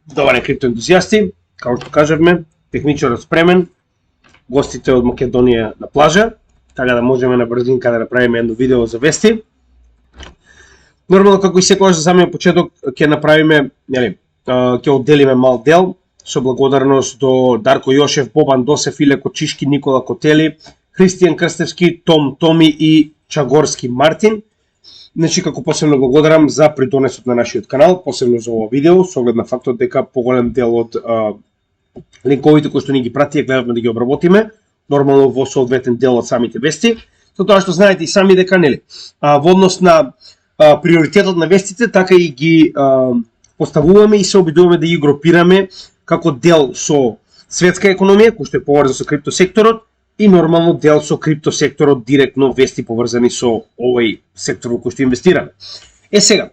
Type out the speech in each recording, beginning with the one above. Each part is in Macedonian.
Добар криптоентузијасти, како што кажавме, техничарот спремен, гостите од Македонија на плажа, така да можеме на брзинка да направиме едно видео за вести. Нормално, како и секогаш за самиот почеток, ќе направиме, ќе одделиме мал дел со благодарност до Дарко Јошев, Бобан Досев, Иле Кочишки, Никола Котели, Христијан Крстевски, Том Томи и Чагорски Мартин. Значи, како посебно благодарам за придонесот на нашиот канал, посебно за ова видео, со оглед на фактот дека поголем дел од линковите кои што ни ги пратија, гледавме да ги обработиме, нормално во соодветен дел од самите вести, со тоа што знаете и сами дека во однос на приоритетот на вестите, така и ги поставуваме и се обидуваме да ги групираме како дел со светска економија, кој што е поврзан со криптосекторот, и нормално дел со криптосекторот, директно вести поврзани со овој сектор во кој што инвестираме. Сега,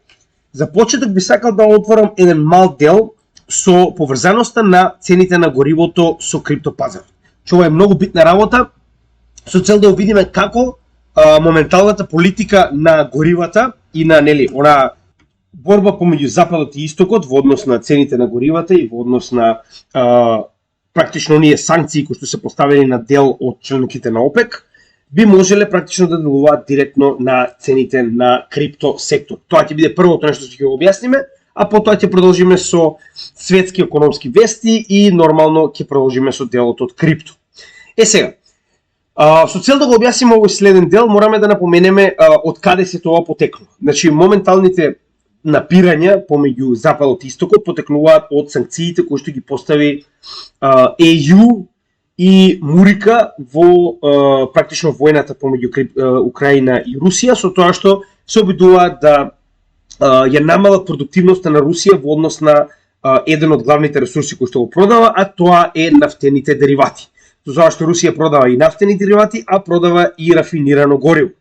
за почеток би сакал да отворам еден мал дел со поврзаноста на цените на горивото со криптопазар. Ова е многу битна работа, со цел да видиме како моменталната политика на горивата и на она борба помеѓу Западот и Истокот во однос на цените на горивата и во однос на практично оние санкции кои што се поставени на дел од членките на ОПЕК, би можеле практично да делуваат директно на цените на крипто сектор. Тоа ќе биде првото нешто што ќе го објасниме, а потоа ќе продолжиме со светски економски вести и нормално ќе продолжиме со делот од крипто. Сега, со цел да го објасниме овој следен дел, мораме да напоменеме од каде се тоа потекнува. Значи, моменталните напирања помеѓу Западот и Истокот потекнуваат од санкциите кои што ги постави ЕУ и Мурика во практично војната помеѓу Украина и Русија, со тоа што се обидуваат да ја намалат продуктивноста на Русија во однос на еден од главните ресурси кои што го продава, а тоа е нафтените деривати. Тоа што Русија продава и нафтени деривати, а продава и рафинирано гориво.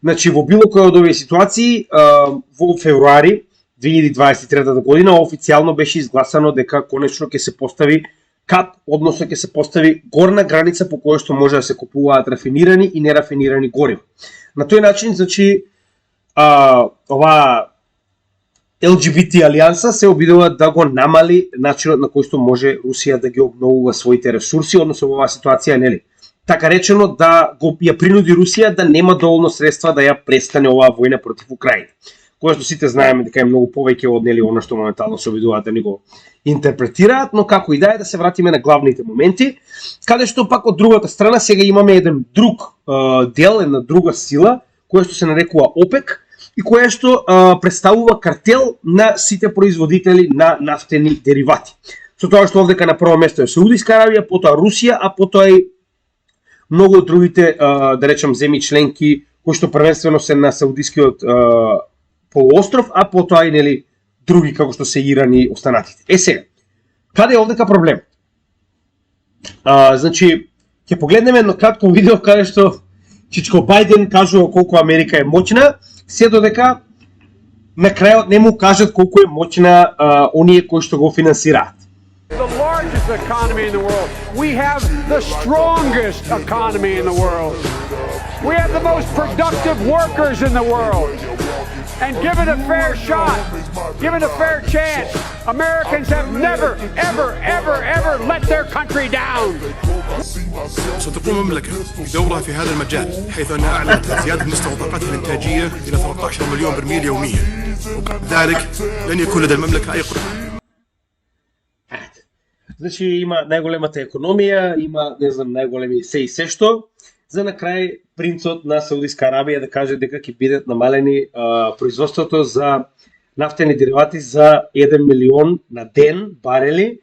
Значи, во било која од овие ситуации, во февруари 2023 година официјално беше изгласано дека конечно ќе се постави кап, односно ќе се постави горна граница по која што може да се купуваат рафинирани и нерафинирани горива. На тој начин, значи, ова LGBT алијанса се обидува да го намали начинот на кој што може Русија да ги обновува своите ресурси, односно во оваа ситуација, така речено да го ја принуди Русија да нема доволно средства да ја престане оваа војна против Украина. Која што сите знаеме дека е многу повеќе од она што моментално се обидуваат да ни го интерпретираат, но како и да се вратиме на главните моменти, каде што пак од другата страна сега имаме еден друг дел, една друга сила, која што се нарекува ОПЕК и која што представува картел на сите производители на нафтени деривати. Со тоа што овдека на прво место е Саудиска Арабија, потоа Русија, а потоа и многу од другите, да речам, земји членки, кои што првенствено се на Саудискиот полуостров, а потоа и други како што се Иран и останатите. Сега, каде е овдека проблем? Значи, ќе погледнеме едно кратко видео каде што Чичко Бајден кажува колку Америка е моćна, се додека на крајот не му кажат колку е моćна оние кои што го финансираат. The largest economy in the world. We have the strongest economy in the world. We have the most productive workers in the world. And given a fair shot, given a fair chance, Americans have never, ever let their country down. ستقوم المملكة بدورها في هذا المجال حيث أنها أعلنت زيادة مستوى طاقتها الإنتاجية إلى 13 مليون برميل يوميا. ذلك لن يكون لدى المملكة أي قدرة. Значи, има најголемата економија, има, не знам, најголеми се и се што. За на крај принцот на Саудиска Арабија да каже дека ќе бидат намалени производството за нафтени деривати за 1 милион на ден барели,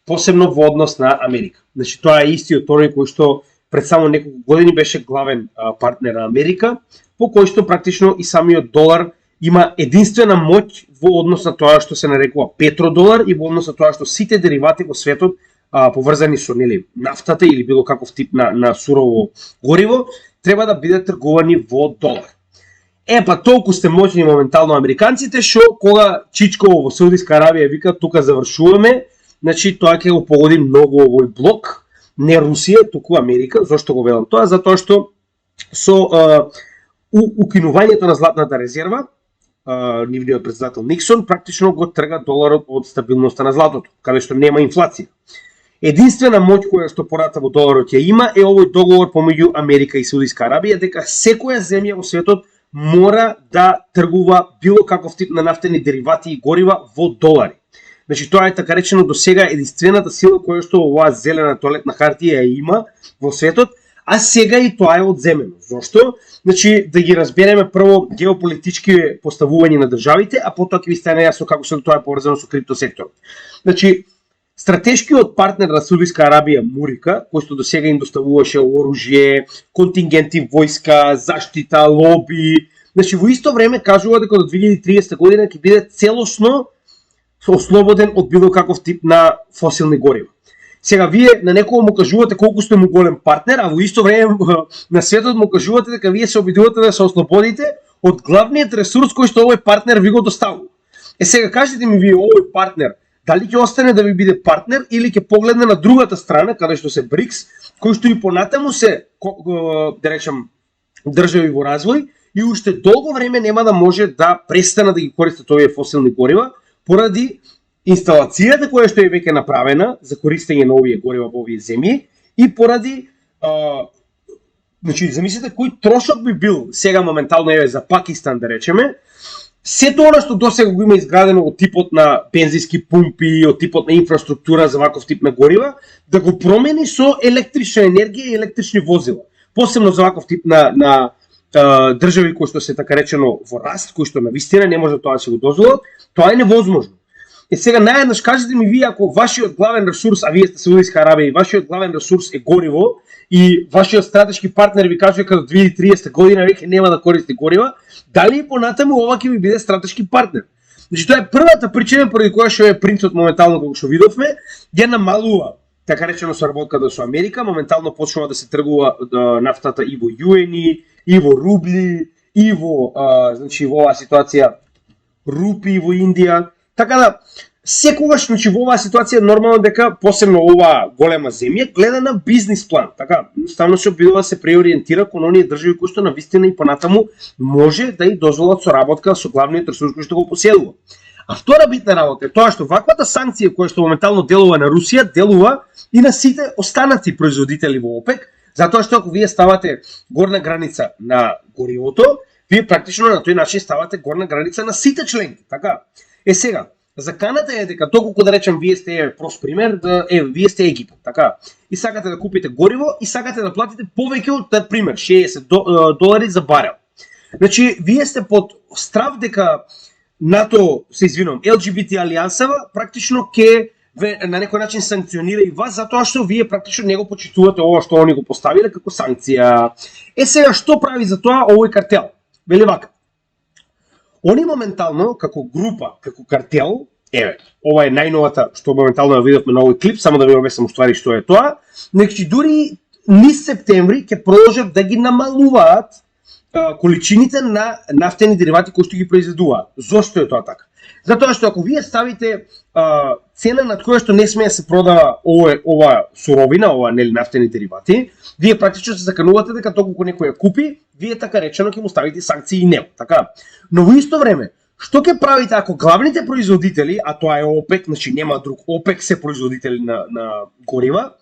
посебно во однос на Америка. Значи, тоа е истиот тој кој што пред само неколку години беше главен партнер на Америка, по кој што практично и самиот долар има единствена моќ во однос на тоа што се нарекува петродолар и во однос на тоа што сите деривати во светот поврзани со нафтата или било каков тип на сурово гориво треба да бидат тргувани во долар. Па толку сте моćни моментално американците што кога Чичко во Саудиска Арабија вика тука завршуваме, значи тоа ќе го погоди многу овој блок, не Русија, туку Америка. Зошто го велам тоа? Затоа што со укинувањето на златната резерва нивниот председател Никсон, практично го трга доларот од стабилноста на златото, каде што нема инфлација. Единствена моќ која што пората во доларот ја има е овој договор помеѓу Америка и Саудиска Арабија, дека секоја земја во светот мора да тргува било каков тип на нафтени деривати и горива во долари. Значи тоа е така речено до сега единствената сила која што оваа зелена тоалетна хартија ја има во светот, а сега и тоа е одземено. Зошто? Значи да ги разбереме прво геополитички поставувања на државите, а потоа ќе ви стане јасно како се тоа е поврзано со криптосекторот. Значи стратешкиот партнер на Саудиска Арабија Мурика, кој што до сега им доставуваше оружје, контингенти војска, заштита, лоби, значи во исто време кажува дека до 2030 година ќе биде целосно ослободен од било каков тип на фосилни горива. Сега вие на некој му кажувате колку сте му голем партнер, а во исто време на светот му кажувате дека вие се обидувате да се ослободите од главниот ресурс кој што овој партнер ви го доставува. Сега кажете ми вие овој партнер дали ќе остане да ви биде партнер или ќе погледне на другата страна каде што се БРИКС, кој што и понатаму се да речем држави во развој и уште долго време нема да може да престана да ги користат овие фосилни горива поради инсталацијата која што е веќе направена за користење на овие горива во овие земји и поради значи замислете кој трошок би бил сега моментално еве за Пакистан да речеме, сето она што досега го има изградено од типот на бензински пумпи, од типот на инфраструктура за ваков тип на горива, да го промени со електрична енергија и електрични возила. Посебно за ваков тип на држави кои што се така речено во раст, кои што навистина не може тоа да се го дозволат, тоа е невозможно. И сега наеднаш кажете ми вие ако вашиот главен ресурс, а вие сте Саудиска Арабија и вашиот главен ресурс е гориво и вашиот стратешки партнер ви кажува дека до 2030 година веќе нема да користи горива, дали и понатаму ова ќе ви биде стратешки партнер? Значи тоа е првата причина поради која што е принцот моментално како што видовме, ја намалува така речено соработката со Америка, моментално почнува да се тргува нафтата и во юени, и во рубли, и во значи во оваа ситуација рупи во Индија. Така да секогаш значи во оваа ситуација нормално дека посебно оваа голема земја гледа на бизнис план. Така ставно се обидува да се преориентира кон оние држави кои што навистина и понатаму може да и дозволат соработка со главниот ресурс кој што го поседува. А втора битна работа е тоа што ваквата санкција која што моментално делува на Русија, делува и на сите останати производители во ОПЕК, затоа што ако вие ставате горна граница на горивото, вие практично на тој начин ставате горна граница на сите членки, така? Сега, заканата е дека доколку да речем вие сте прост пример, вие сте Египет, така? И сакате да купите гориво и сакате да платите повеќе од таа пример, $60 за барел. Значи, вие сте под страв дека НАТО, се извинувам, LGBT алијансава практично ќе на некој начин санкционира и вас затоа што вие практично не го почитувате ова што они го поставиле како санкција. Сега што прави за тоа овој картел? Вели вака. Они моментално како група, како картел, ова е најновата што моментално ја видовме на овој клип, само да ви обяснам ствари што е тоа. Значи дури низ септември ќе продолжат да ги намалуваат количините на нафтени деривати кои што ги произведуваат. Зошто е тоа така? Затоа што ако вие ставите цена над која што не смее да се продава ова суровина, ова нели нафтени деривати, вие практично се заканувате дека доколку некој ја купи, вие така речено ќе му ставите санкции и него, така. Но во исто време, што ќе правите ако главните производители, а тоа е ОПЕК, значи нема друг, ОПЕК се производители на горива,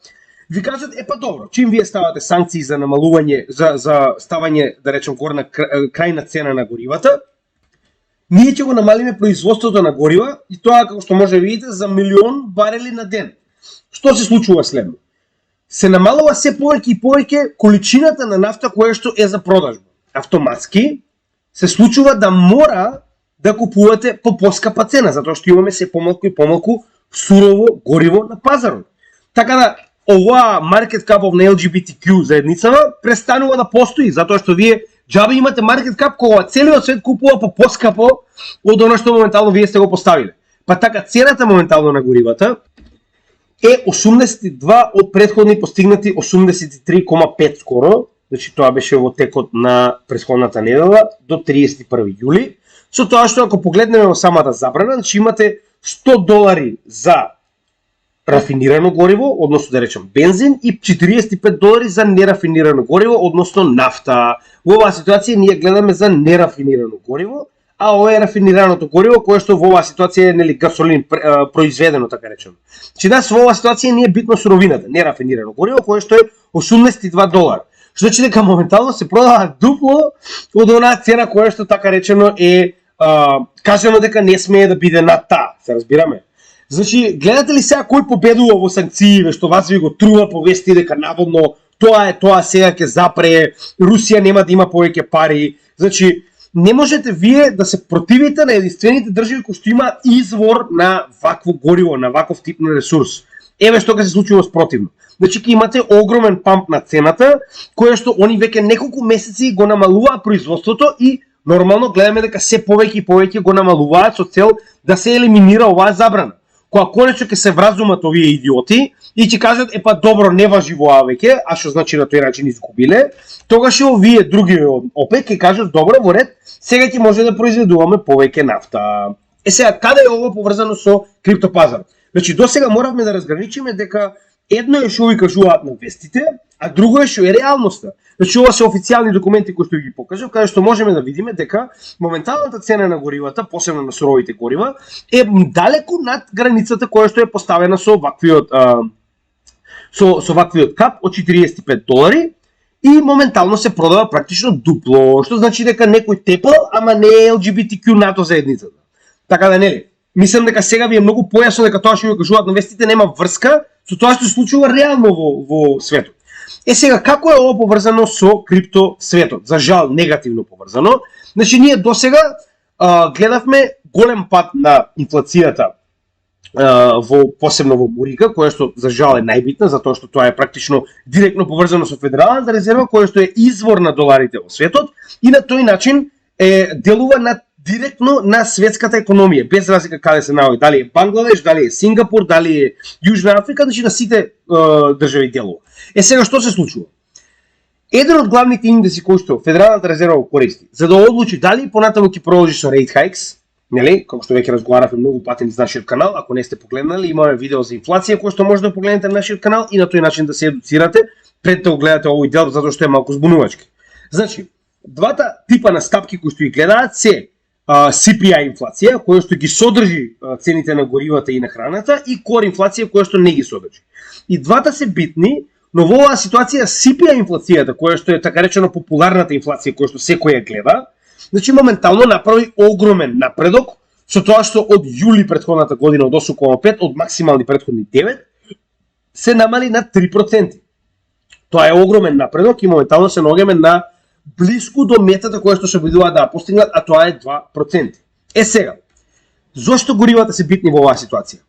ви кажат, па добро, чим вие ставате санкции за намалување, за ставање, да речем, горна крајна цена на горивата, ние ќе го намалиме производството на горива и тоа, како што може да видите, за 1 милион барели на ден. Што се случува следно? Се намалува се повеќе и повеќе количината на нафта која што е за продажба. Автоматски се случува да мора да купувате по поскапа цена, затоа што имаме се помалку и помалку сурово гориво на пазарот. Така да, оваа market cap на LGBTQ заедницава престанува да постои, затоа што вие џабе имате market cap кога целиот свет купува по поскапо од она што моментално вие сте го поставиле. Па така цената моментално на горивата е 82 од претходни постигнати 83,5 скоро, значи тоа беше во текот на претходната недела до 31 јули. Со тоа што ако погледнеме во самата забрана, значи имате $100 за рафинирано гориво, односно да речем бензин, и $45 за нерафинирано гориво, односно нафта. Во оваа ситуација ние гледаме за нерафинирано гориво, а ова е рафинираното гориво кое што во оваа ситуација е нели гасолин произведено така речено. Значи нас во оваа ситуација не е битно суровината, не е рафинирано гориво кое што е $82. Што значи дека моментално се продава дупло од онаа цена која што така речено е кажано дека не смее да биде над таа, се разбираме. Значи, гледате ли сега кој победува во санкциите, што вас ви го трува по вести дека наводно тоа сега ќе запре, Русија нема да има повеќе пари. Значи, не можете вие да се противите на единствените држави кои што има извор на вакво гориво, на ваков тип на ресурс. Еве што ќе се случи спротивно. Значи, ќе имате огромен памп на цената, која што они веќе неколку месеци го намалуваа производството и нормално гледаме дека се повеќе и повеќе го намалуваат со цел да се елиминира оваа забрана. Кога конечно ќе се вразумат овие идиоти и ќе кажат епа добро не важи во веќе, а што значи на тој начин изгубиле, тогаш и овие други опет ќе кажат добро во ред, сега ќе може да произведуваме повеќе нафта. Сега каде е ова поврзано со криптопазар? Значи досега моравме да разграничиме дека едно е што ви кажуваат на вестите, а друго е што е реалноста. Значи ова се официјални документи кои што ги покажав, каде што можеме да видиме дека моменталната цена на горивата, посебно на суровите горива, е далеку над границата која што е поставена со ваквиот кап од $45 и моментално се продава практично дупло, што значи дека некој тепал, ама не е LGBTQ НАТО заедницата. Така да нели? Мислам дека сега ви е многу појасно дека тоа што ви кажуваат на вестите нема врска со тоа што се случува реално во светот. Сега, како е ова поврзано со крипто светот? За жал, негативно поврзано. Значи, ние досега гледавме голем пат на инфлацијата посебно во Бурика, која што за жал е најбитна, затоа што тоа е практично директно поврзано со Федералната резерва, која што е извор на доларите во светот и на тој начин делува директно на светската економија, без разлика каде се наоѓа, дали е Бангладеш, дали е Сингапур, дали е Јужна Африка, значи на сите држави делува. Сега што се случува? Еден од главните индекси кои што Федералната резерва го користи, за да одлучи дали понатаму ќе продолжи со rate hikes, нели, како што веќе разговаравме многу пати на нашиот канал, ако не сте погледнали, имаме видео за инфлација кој што може да погледнете на нашиот канал и на тој начин да се едуцирате пред да го гледате овој дел затоа што е малку збунувачки. Значи, двата типа на стапки кои што ги гледаат се CPI инфлација, која што ги содржи цените на горивата и на храната, и core инфлација која што не ги содржи. И двата се битни, но во оваа ситуација CPI инфлацијата, која што е така речено популарната инфлација која што секој ја гледа, значи моментално направи огромен напредок со тоа што од јули претходната година од 8,5 од максимални претходни 9 се намали на 3%. Тоа е огромен напредок и моментално се наоѓаме на блиску до метата која што се обидуваат да постигнат, а тоа е 2%. Сега, зошто горивата се битни во оваа ситуација?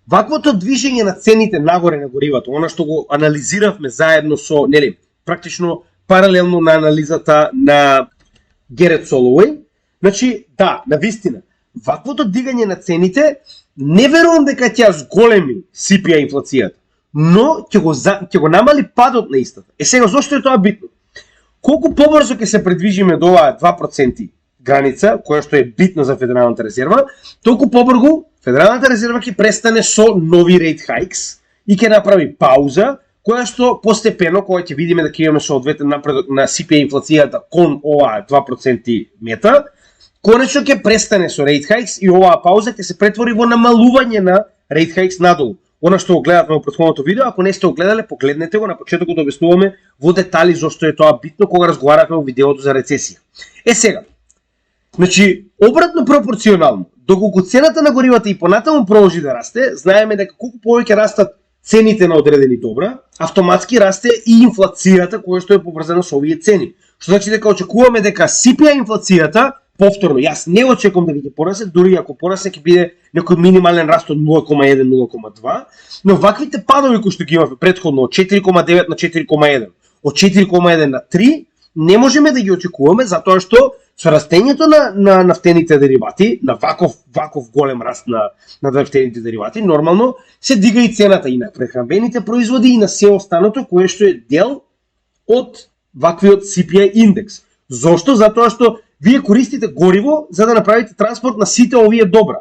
Ваквото движење на цените нагоре на горивата, она што го анализиравме заедно со, нели, практично паралелно на анализата на Герет Солоуей, значи, да, навистина, ваквото дигање на цените, не верувам дека ќе зголеми CPI инфлацијата, но ќе го намали падот на истата. Сега, зошто е тоа битно? Колку побрзо ќе се придвижиме до оваа 2% граница, која што е битна за Федералната резерва, толку побрзо Федералната резерва ќе престане со нови rate hikes и ќе направи пауза, која што постепено, кога ќе видиме дека имаме соодветен напредок на CPI инфлацијата кон оваа 2% мета, конечно ќе престане со rate hikes и оваа пауза ќе се претвори во намалување на rate hikes надолу. Она што го гледавме во претходното видео, ако не сте го гледале, погледнете го, на почетокот објаснуваме во детали зошто е тоа битно кога разговаравме во видеото за рецесија. Сега, значи, обратно пропорционално, доколку цената на горивата и понатаму продолжи да расте, знаеме дека колку повеќе растат цените на одредени добра, автоматски расте и инфлацијата која што е поврзана со овие цени. Што значи дека очекуваме дека CPI инфлацијата повторно, јас не очекувам да ќе порасне, дури ако порасне ќе биде некој минимален раст од 0,1-0,2, но ваквите падови кои што ги имаме претходно од 4,9 на 4,1, од 4,1 на 3, не можеме да ги очекуваме затоа што со растењето на нафтените деривати, на ваков голем раст на нафтените деривати, нормално се дига и цената и на прехранбените производи и на се останато кое што е дел од ваквиот CPI индекс. Зошто? Затоа што вие користите гориво за да направите транспорт на сите овие добра.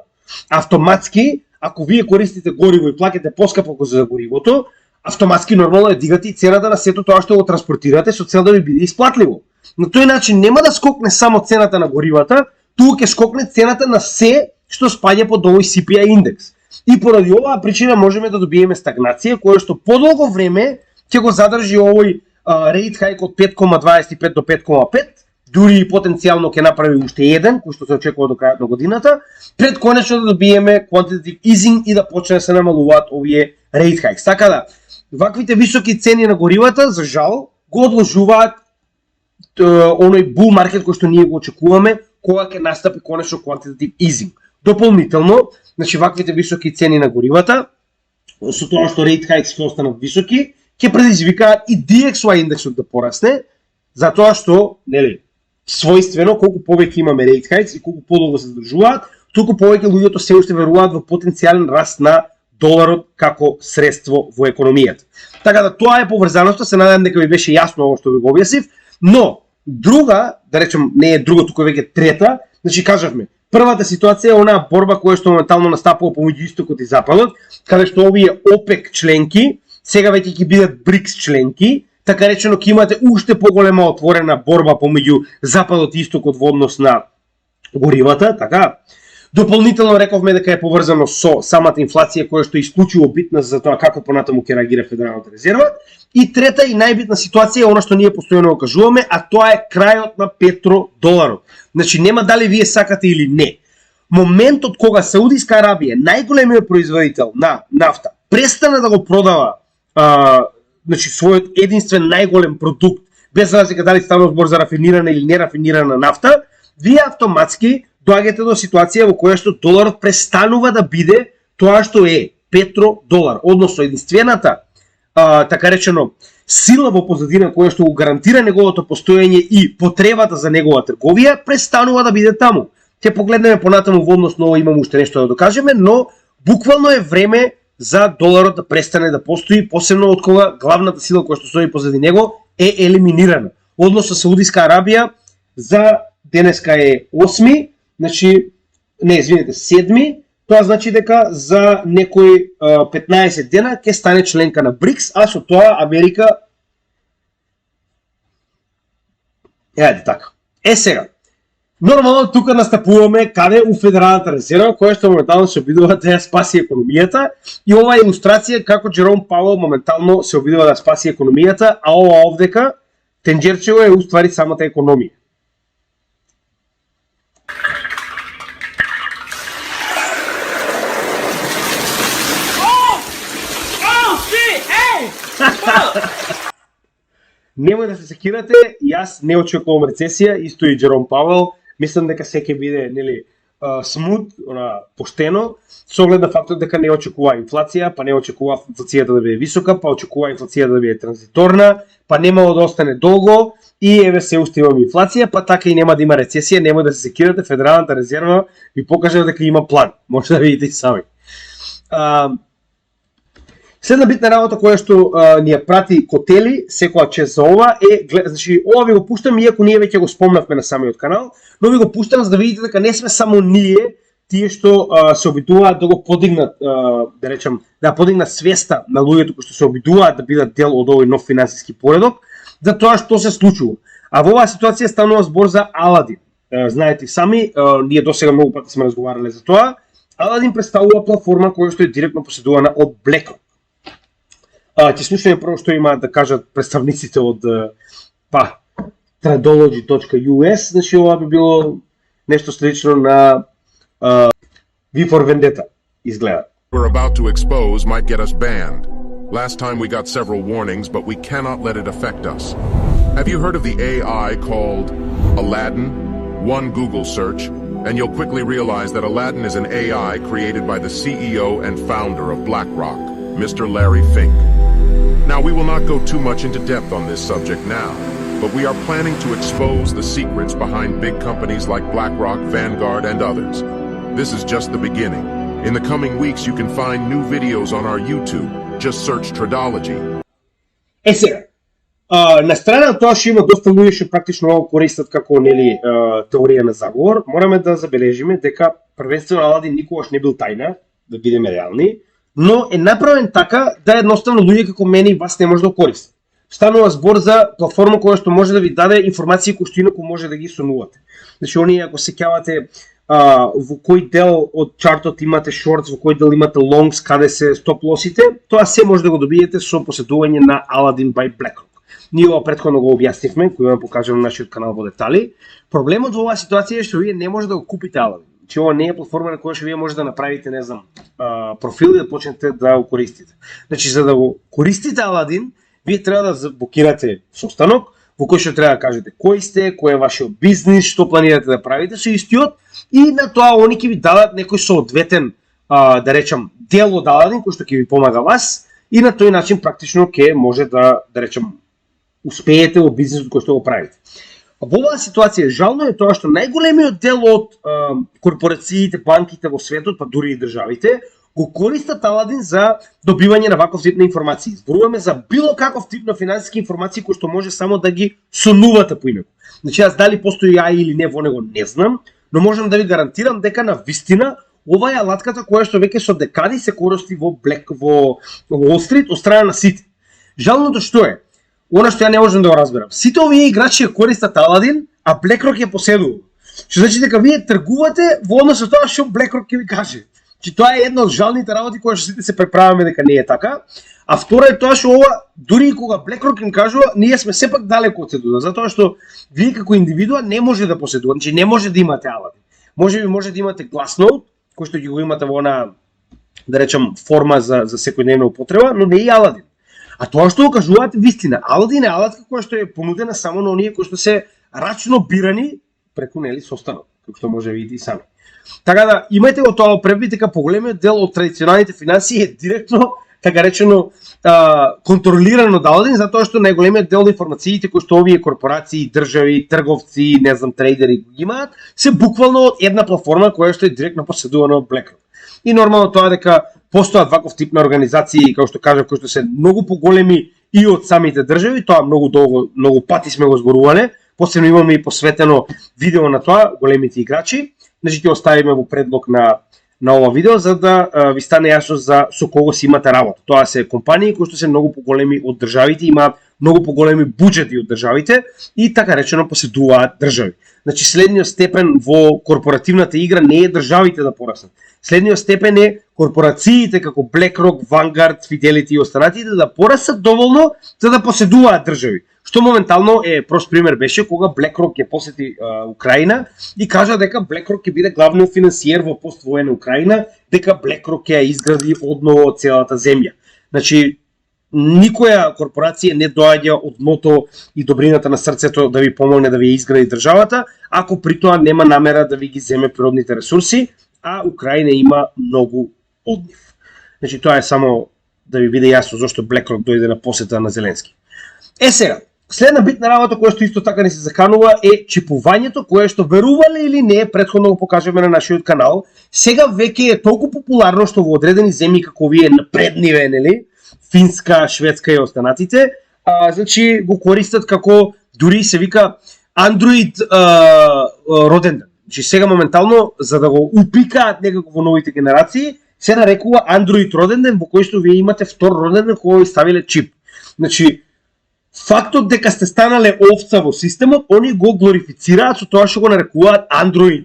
Автоматски, ако вие користите гориво и плаќате поскапо за горивото, автоматски нормално е дигате и цената на сето тоа што го транспортирате со цел да ви биде исплатливо. На тој начин нема да скокне само цената на горивата, тука ќе скокне цената на се што спаѓа под овој CPI индекс. И поради оваа причина можеме да добиеме стагнација која што подолго време ќе го задржи овој рейт хајк од 5,25 до 5,5, дури и потенцијално ќе направи уште еден, кој што се очекува до крајот на годината, пред конечно да добиеме quantitative easing и да почне да се намалуваат овие рейт хајкс. Така да, ваквите високи цени на горивата, за жал, го одложуваат оној bull маркет кој што ние го очекуваме, кога ќе настапи конечно quantitative easing. Дополнително, значи ваквите високи цени на горивата, со тоа што рейт хајкс ќе останат високи, ќе предизвикаат и DXY индексот да порасне, затоа што, нели, својствено колку повеќе имаме рейт хајкс и колку подолго се задржуваат, толку повеќе луѓето се уште веруваат во потенцијален раст на доларот како средство во економијата. Така да тоа е поврзаноста, се надевам дека ви беше јасно ово што ви го објаснив, но друга, да речем, не е друга, туку веќе трета, значи кажавме, првата ситуација е онаа борба која што моментално настапува помеѓу истокот и западот, каде што овие ОПЕК членки сега веќе ќе бидат БРИКС членки, така речено ќе имате уште поголема отворена борба помеѓу западот и истокот во однос на горивата, така. Дополнително рековме дека е поврзано со самата инфлација која што е исклучиво битна за тоа како понатаму ќе реагира Федералната резерва. И трета и најбитна ситуација е она што ние постојано го кажуваме, а тоа е крајот на петродоларот. Значи нема дали вие сакате или не. Моментот кога Саудиска Арабија, најголемиот производител на нафта, престана да го продава значи својот единствен најголем продукт, без разлика дали станува збор за рафинирана или нерафинирана нафта, вие автоматски доаѓате до ситуација во која што доларот престанува да биде тоа што е петродолар, односно единствената така речено сила во позадина која што го гарантира неговото постоење и потребата за негова трговија престанува да биде таму. Ќе погледнеме понатаму во однос на ова, имаме уште нешто да докажеме, но буквално е време за доларот да престане да постои, посебно од кога главната сила која што стои позади него е елиминирана. Односно Саудиска Арабија за денеска е 8, значи не, извинете, 7, тоа значи дека за некои 15 дена ќе стане членка на БРИКС, а со тоа Америка така. Сега, нормално тука настапуваме каде у Федералната резерва, која што моментално се обидува да ја спаси економијата, и ова е илустрација како Джером Пауел моментално се обидува да спаси економијата, а ова овдека тенџерчево е уствари самата економија. Немој да се секирате, јас не очекувам рецесија, исто и Джером Пауел, мислам дека се ќе биде, нели, смут, поштено, со оглед на фактот дека не очекува инфлација, па не очекува инфлацијата да биде висока, па очекува инфлацијата да биде транзиторна, па немало да остане долго и еве се уште имаме инфлација, па така и нема да има рецесија, немој да се секирате, Федералната резерва ви покажа дека има план, може да видите и сами. Следна битна работа која што ни ја прати Котели секоја чест за ова е, значи ова ви го пуштам иако ние веќе го спомнавме на самиот канал, но ви го пуштам за да видите дека не сме само ние тие што се обидуваат да го подигнат, да речем, да подигнат свеста на луѓето кои што се обидуваат да бидат дел од овој нов финансиски поредок, за тоа што се случува. А во оваа ситуација станува збор за Аладин. Знаете сами, ние досега многу пати сме разговарале за тоа. Аладин представува платформа која што е директно поседувана од BlackRock. Ќе слушаме прво што имаат да кажат представниците од Tradology.us, значи ова би било нешто слично на V for Vendetta, изгледа. We're about to expose might get us banned. Last time we got several warnings, but we cannot let it affect us. Have you heard of the AI called Aladdin? One Google search, and you'll quickly realize that Aladdin is an AI created by the CEO and founder of BlackRock, Mr. Larry Fink. Now, we will not go too much into depth on this subject now, but we are planning to expose the secrets behind big companies like BlackRock, Vanguard, and others. This is just the beginning. In the coming weeks, you can find new videos on our YouTube. Just search Tradology. Сега, на страна на тоа што има доста луѓе што практично ovo користат како нели теорија на заговор, мораме да забележиме дека првенствено Аладин никогаш не бил тајна, да бидеме реални, но е направен така да едноставно луѓе како мене и вас не може да го користат. станува збор за платформа која што може да ви даде информации кои што инаку може да ги сонувате. Значи, оние ако сеќавате во кој дел од чартот имате шортс, во кој дел имате лонгс, каде се стоп-лосите, тоа се може да го добиете со поседување на Aladdin by BlackRock. Ние ова претходно го објаснивме, кој ќе покажам на нашиот канал во детали. Проблемот во оваа ситуација е што вие не може да го купите Aladdin. Че ова не е платформа на која што вие може да направите, не знам, профил и да почнете да го користите. Значи, за да го користите Aladdin, вие треба да заблокирате состанок, во кој што треба да кажете кој сте, кој е вашиот бизнис, што планирате да правите со истиот, и на тоа они ќе ви дадат некој соодветен, да речам, дел од Aladdin кој што ќе ви помага вас, и на тој начин практично ќе може да речам, успеете во бизнисот кој што го правите. Во оваа ситуација жално е тоа што најголемиот дел од корпорациите, банките во светот, па дури и државите, го користат Aladdin за добивање на ваков тип на информации. Зборуваме за било каков тип на финансиски информации кои што може само да ги сонувате поинаку. Значи, аз дали постои AI или не во него не знам, но можам да ви гарантирам дека на вистина ова е алатката која што веќе со декади се користи во Wall Street од страна на сите. Жалното што е, она што ја не можам да го разберам. Сите овие играчи ја користат Aladdin, а BlackRock ја поседува. Што значи дека вие тргувате во однос со тоа што BlackRock ќе ви каже. Че тоа е една од жалните работи која што сите се преправаме дека не е така. А втора е тоа што ова, дури и кога BlackRock им кажува, ние сме сепак далеко од седува, затоа што вие како индивидуа не може да поседувате, значи не може да имате Aladdin. Може да имате Glassnode, кој што ги го имате во она, да речам, форма за секојдневна употреба, но не и Aladdin. А тоа што го кажуваат вистина, Aladdin е алатка која што е понудена само на оние кои што се рачно бирани преку нели состанок, како што може да видите и сами. Така да имајте го тоа предвид дека поголемиот дел од традиционалните финансии е директно, така речено, контролирано од Aladdin, затоа што најголемиот дел од информациите кои што овие корпорации, држави, трговци, не знам, трейдери ги имаат, се буквално од една платформа која што е директно поседувана од BlackRock. И нормално тоа дека постојат ваков тип на организации, како што кажав, кои што се многу поголеми и од самите држави, тоа многу пати сме го зборувале, посебно имаме и посветено видео на тоа, големите играчи. Значи ќе оставиме во предлог на ова видео за да ви стане јасно за со кого си имате работа. Тоа се компании кои што се многу поголеми од државите, имаат многу поголеми буџети од државите и така речено поседуваат држави. Значи следниот степен во корпоративната игра не е државите да пораснат. Следниот степен е корпорациите како BlackRock, Vanguard, Fidelity и останатите да пораснат доволно за да поседуваат држави. Што моментално е прост пример беше кога BlackRock ќе посети Украина и кажа дека BlackRock ќе биде главниот финансиер во поствоена Украина, дека BlackRock ќе ја изгради одново целата земја. Значи никоја корпорација не доаѓа од дното и добрината на срцето да ви помогне да ви изгради државата, ако при тоа нема намера да ви ги земе природните ресурси, а Украина има многу од нив. Значи тоа е само да ви биде јасно зошто BlackRock дојде на посета на Зеленски. Сега, следна битна работа која што исто така не се заканува е чипувањето, кое што верувале или не, претходно го покажеме на нашиот канал, сега веќе е толку популарно што во одредени земји како вие напредниве, нели, Финска, Шведска и останатите, значи го користат како дури се вика Android роденден. Значи сега моментално за да го упикаат некако во новите генерации, се нарекува Android роденден во кој што вие имате втор роденден кој ставиле чип. Значи фактот дека сте станале овца во системот, они го глорифицираат со тоа што го нарекуваат Android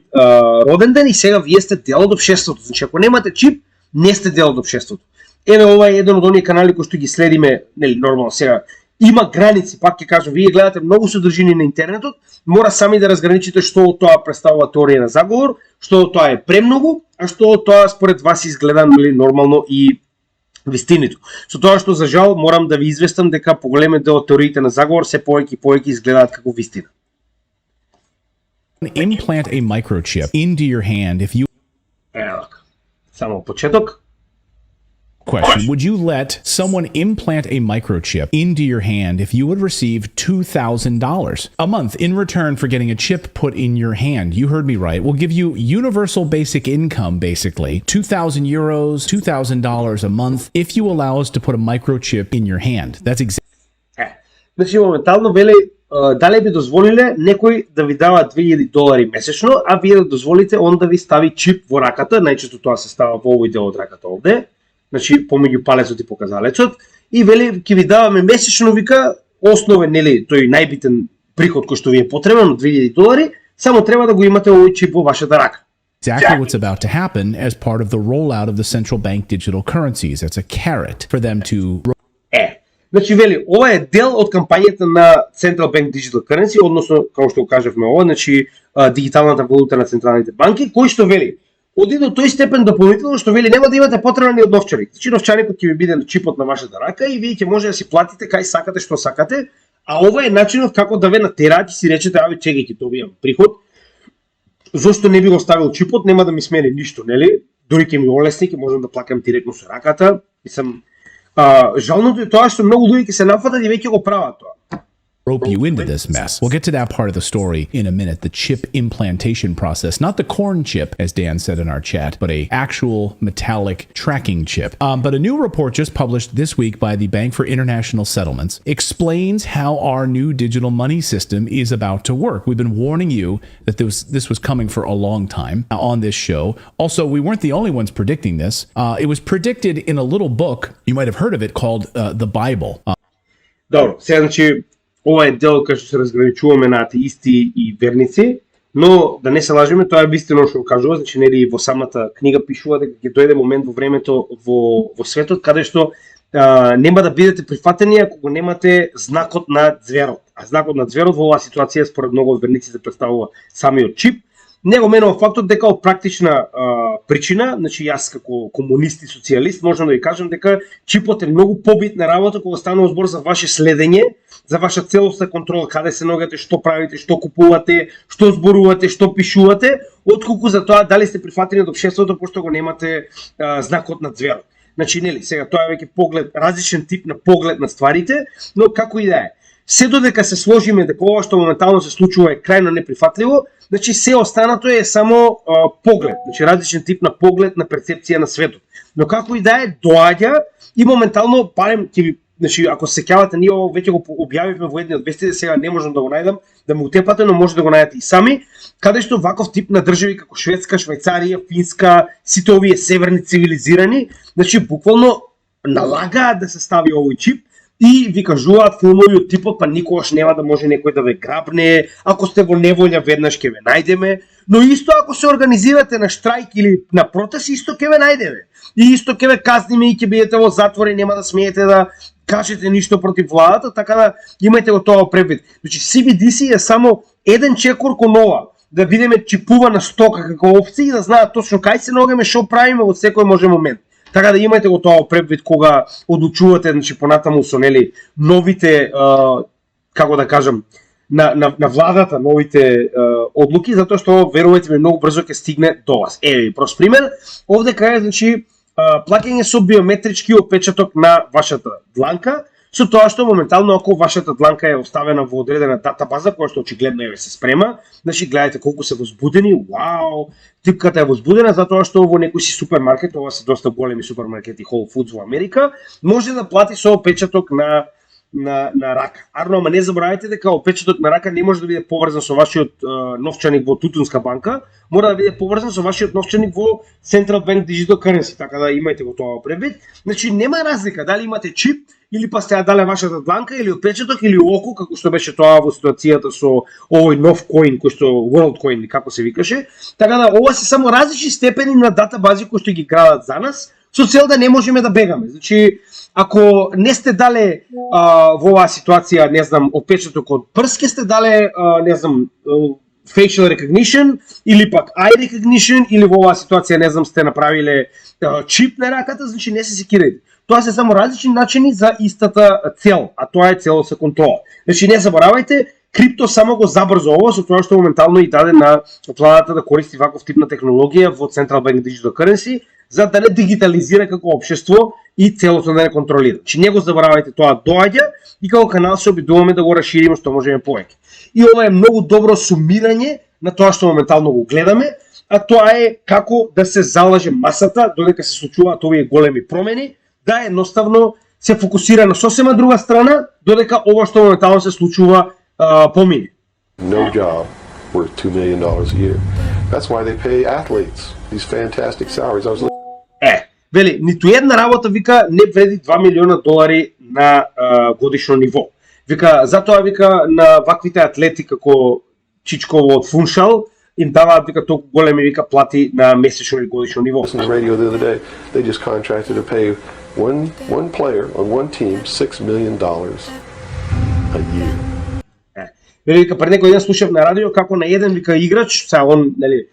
роденден и сега вие сте дел од општеството. Значи ако немате чип, не сте дел од општеството. Еве ова е еден од оние канали кои што ги следиме, нели нормално сега. Има граници, пак ќе кажам, вие гледате многу содржини на интернетот, мора сами да разграничите што од тоа представува теорија на заговор, што од тоа е премногу, а што од тоа според вас изгледа нели нормално и вистинито. Со тоа што за жал морам да ви известам дека поголемиот дел од теориите на заговор се повеќе и повеќе изгледаат како вистина. Implant a microchip into your hand if you Само почеток. Question. Would you let someone implant a microchip into your hand if you would receive $2,000 a month in return for getting a chip put in your hand? You heard me right. We'll give you universal basic income, basically. 2,000 euros, $2,000 a month if you allow us to put a microchip in your hand. That's exactly. Значи моментално веле дали би дозволиле некој да ви дава $2,000 месечно, а вие да дозволите он да ви стави чип во раката, најчесто тоа се става во овој дел од раката овде. Значи помеѓу палецот и показалецот и вели ќе ви даваме месечно вика основен, нели, тој најбитен приход кој што ви е потребен од $2000, само треба да го имате овој чип во вашата рака. Exactly what's about to happen as part of the rollout of the central bank digital currencies. It's a carrot for them to... Значи, вели, ова е дел од кампањата на Central Bank Digital Currency, односно, како што кажавме ова, значи, дигиталната валута на централните банки, кој што вели, оди до тој степен дополнително, што вели, нема да имате потреба ни од новчаник. Значи, новчаникот ќе ви биде чипот на вашата рака и вие ќе може да си платите кај сакате, што сакате, а ова е начинот како да ве натераат и си речете, аве, чекај, ќе добијам приход, зошто не би го ставил чипот, нема да ми смени ништо, нели? Дори ќе ми олесни, ќе можам да плакам директно со раката. Мислам, жалното е тоа што многу луѓе ќе се нафатат и веќе го прават тоа. Rope you into this mess. We'll get to that part of the story in a minute, the chip implantation process, not the corn chip, as Dan said in our chat, but a actual metallic tracking chip. But a new report just published this week by the Bank for International Settlements explains how our new digital money system is about to work. We've been warning you that this was coming for a long time on this show. Also, we weren't the only ones predicting this. It was predicted in a little book, you might have heard of it, called The Bible. Добро, сега значи ова е дел кај што се разграничуваме на атеисти и верници, но да не се лажеме, тоа е вистина што кажува, значи нели во самата книга пишува дека ќе дојде момент во времето во светот каде што нема да бидете прифатени ако го немате знакот на ѕверот. А знакот на ձверот во оваа ситуација според многу од верниците представува самиот чип. Не го менува фактот дека од практична причина, значи јас како комунист и социјалист можам да ви кажам дека чипот е многу побитна работа кога станува збор за ваше следење, за ваша целосна контрола, каде се ногате, што правите, што купувате, што зборувате, што пишувате, отколку за тоа дали сте прифатени од општеството пошто го немате знакот на ձверот. Значи нели, сега тоа е веќе поглед, различен тип на поглед на стварите, но како и да е. Се додека се сложиме дека ова што моментално се случува е крајно неприфатливо, значи се останато е само поглед, значи различен тип на поглед на перцепција на светот. Но како и да е, доаѓа и моментално барем ќе ви, значи ако се сеќавате, ние веќе го објавивме во едни од вестите, сега не можам да го најдам, да му утепате, но може да го најдете и сами, каде што ваков тип на држави како Шведска, Швајцарија, Финска, сите овие северни цивилизирани, значи буквално налагаат да се стави овој чип. И ви кажуваат филмови од типот, па никогаш нема да може некој да ве грабне, ако сте во неволја веднаш ќе ве најдеме, но исто ако се организирате на штрајк или на протест, исто ќе ве најдеме. И исто ќе ве казниме и ќе бидете во затвор и нема да смеете да кажете ништо против владата, така да имајте го тоа предвид. Значи CBDC е само еден чекор кон ова, да бидеме чипувана стока како овци и да знаат точно кај се ногаме, што правиме во секој може момент. Така да имајте го тоа предвид кога одлучувате, значи понатаму со нели новите како да кажам на владата новите одлуки, затоа што верувајте ми многу брзо ќе стигне до вас. Еве прост пример, овде кај значи плаќање со биометрички отпечаток на вашата дланка, со тоа што моментално ако вашата дланка е оставена во одредена датабаза која што очигледно еве се спрема, значи гледате колку се возбудени, вау, типката е возбудена затоа што во некој си супермаркет, ова се доста големи супермаркети Whole Foods во Америка, може да плати со отпечаток на рака. Арно, ама не заборавајте дека отпечаток на рака не може да биде поврзан со вашиот новчаник во Тутунска банка, мора да биде поврзан со вашиот новчаник во Central Bank Digital Currency, така да имајте го тоа предвид. Значи нема разлика дали имате чип или па сте ја дале вашата дланка или отпечаток или око, како што беше тоа во ситуацијата со овој нов коин кој што WorldCoin како се викаше. Така да ова се само различни степени на датабази кои што ги градат за нас, со цел да не можеме да бегаме. Значи ако не сте дале во оваа ситуација, не знам, отпечаток од прст, сте дале, не знам, facial recognition или пак eye recognition или во оваа ситуација, не знам, сте направиле чип на раката, значи не се секирајте. Тоа се само различни начини за истата цел, а тоа е целоса контрола. Значи не заборавајте, крипто само го забрза ово, со тоа што моментално и даде на владата да користи ваков тип на технологија во Central Bank Digital Currency, за да не дигитализира како општество и целото да не контролира. Значи не го заборавајте, тоа доаѓа и како канал се обидуваме да го расшириме што можеме повеќе. И ова е многу добро сумирање на тоа што моментално го гледаме, а тоа е како да се залаже масата додека се случуваат овие големи промени, да едноставно се фокусира на сосема друга страна, додека ова што моментално се случува помине. No job worth $2 million a year. That's why they pay athletes these fantastic salaries. Вели, ниту една работа вика не вреди $2 милиона на годишно ниво. Вика, затоа вика на ваквите атлети како Чичково од Фуншал им даваат вика толку големи вика плати на месечно или годишно ниво. Listen to the radio the other day. They just contracted to pay one player on one team $6 million a year. Вика пред некој ден слушав на радио како на еден вика играч, сега он нели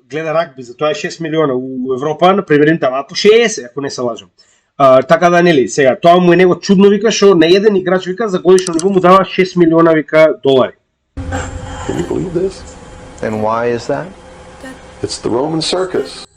гледа рагби, затоа е 6 милиона у Европа, на пример им даваат по 60, ако не се лажам. Така да нели, сега тоа му е него чудно вика што на еден играч вика за годишно ниво му дава 6 милиона вика долари. Can you believe this? And why is that? It's the Roman circus.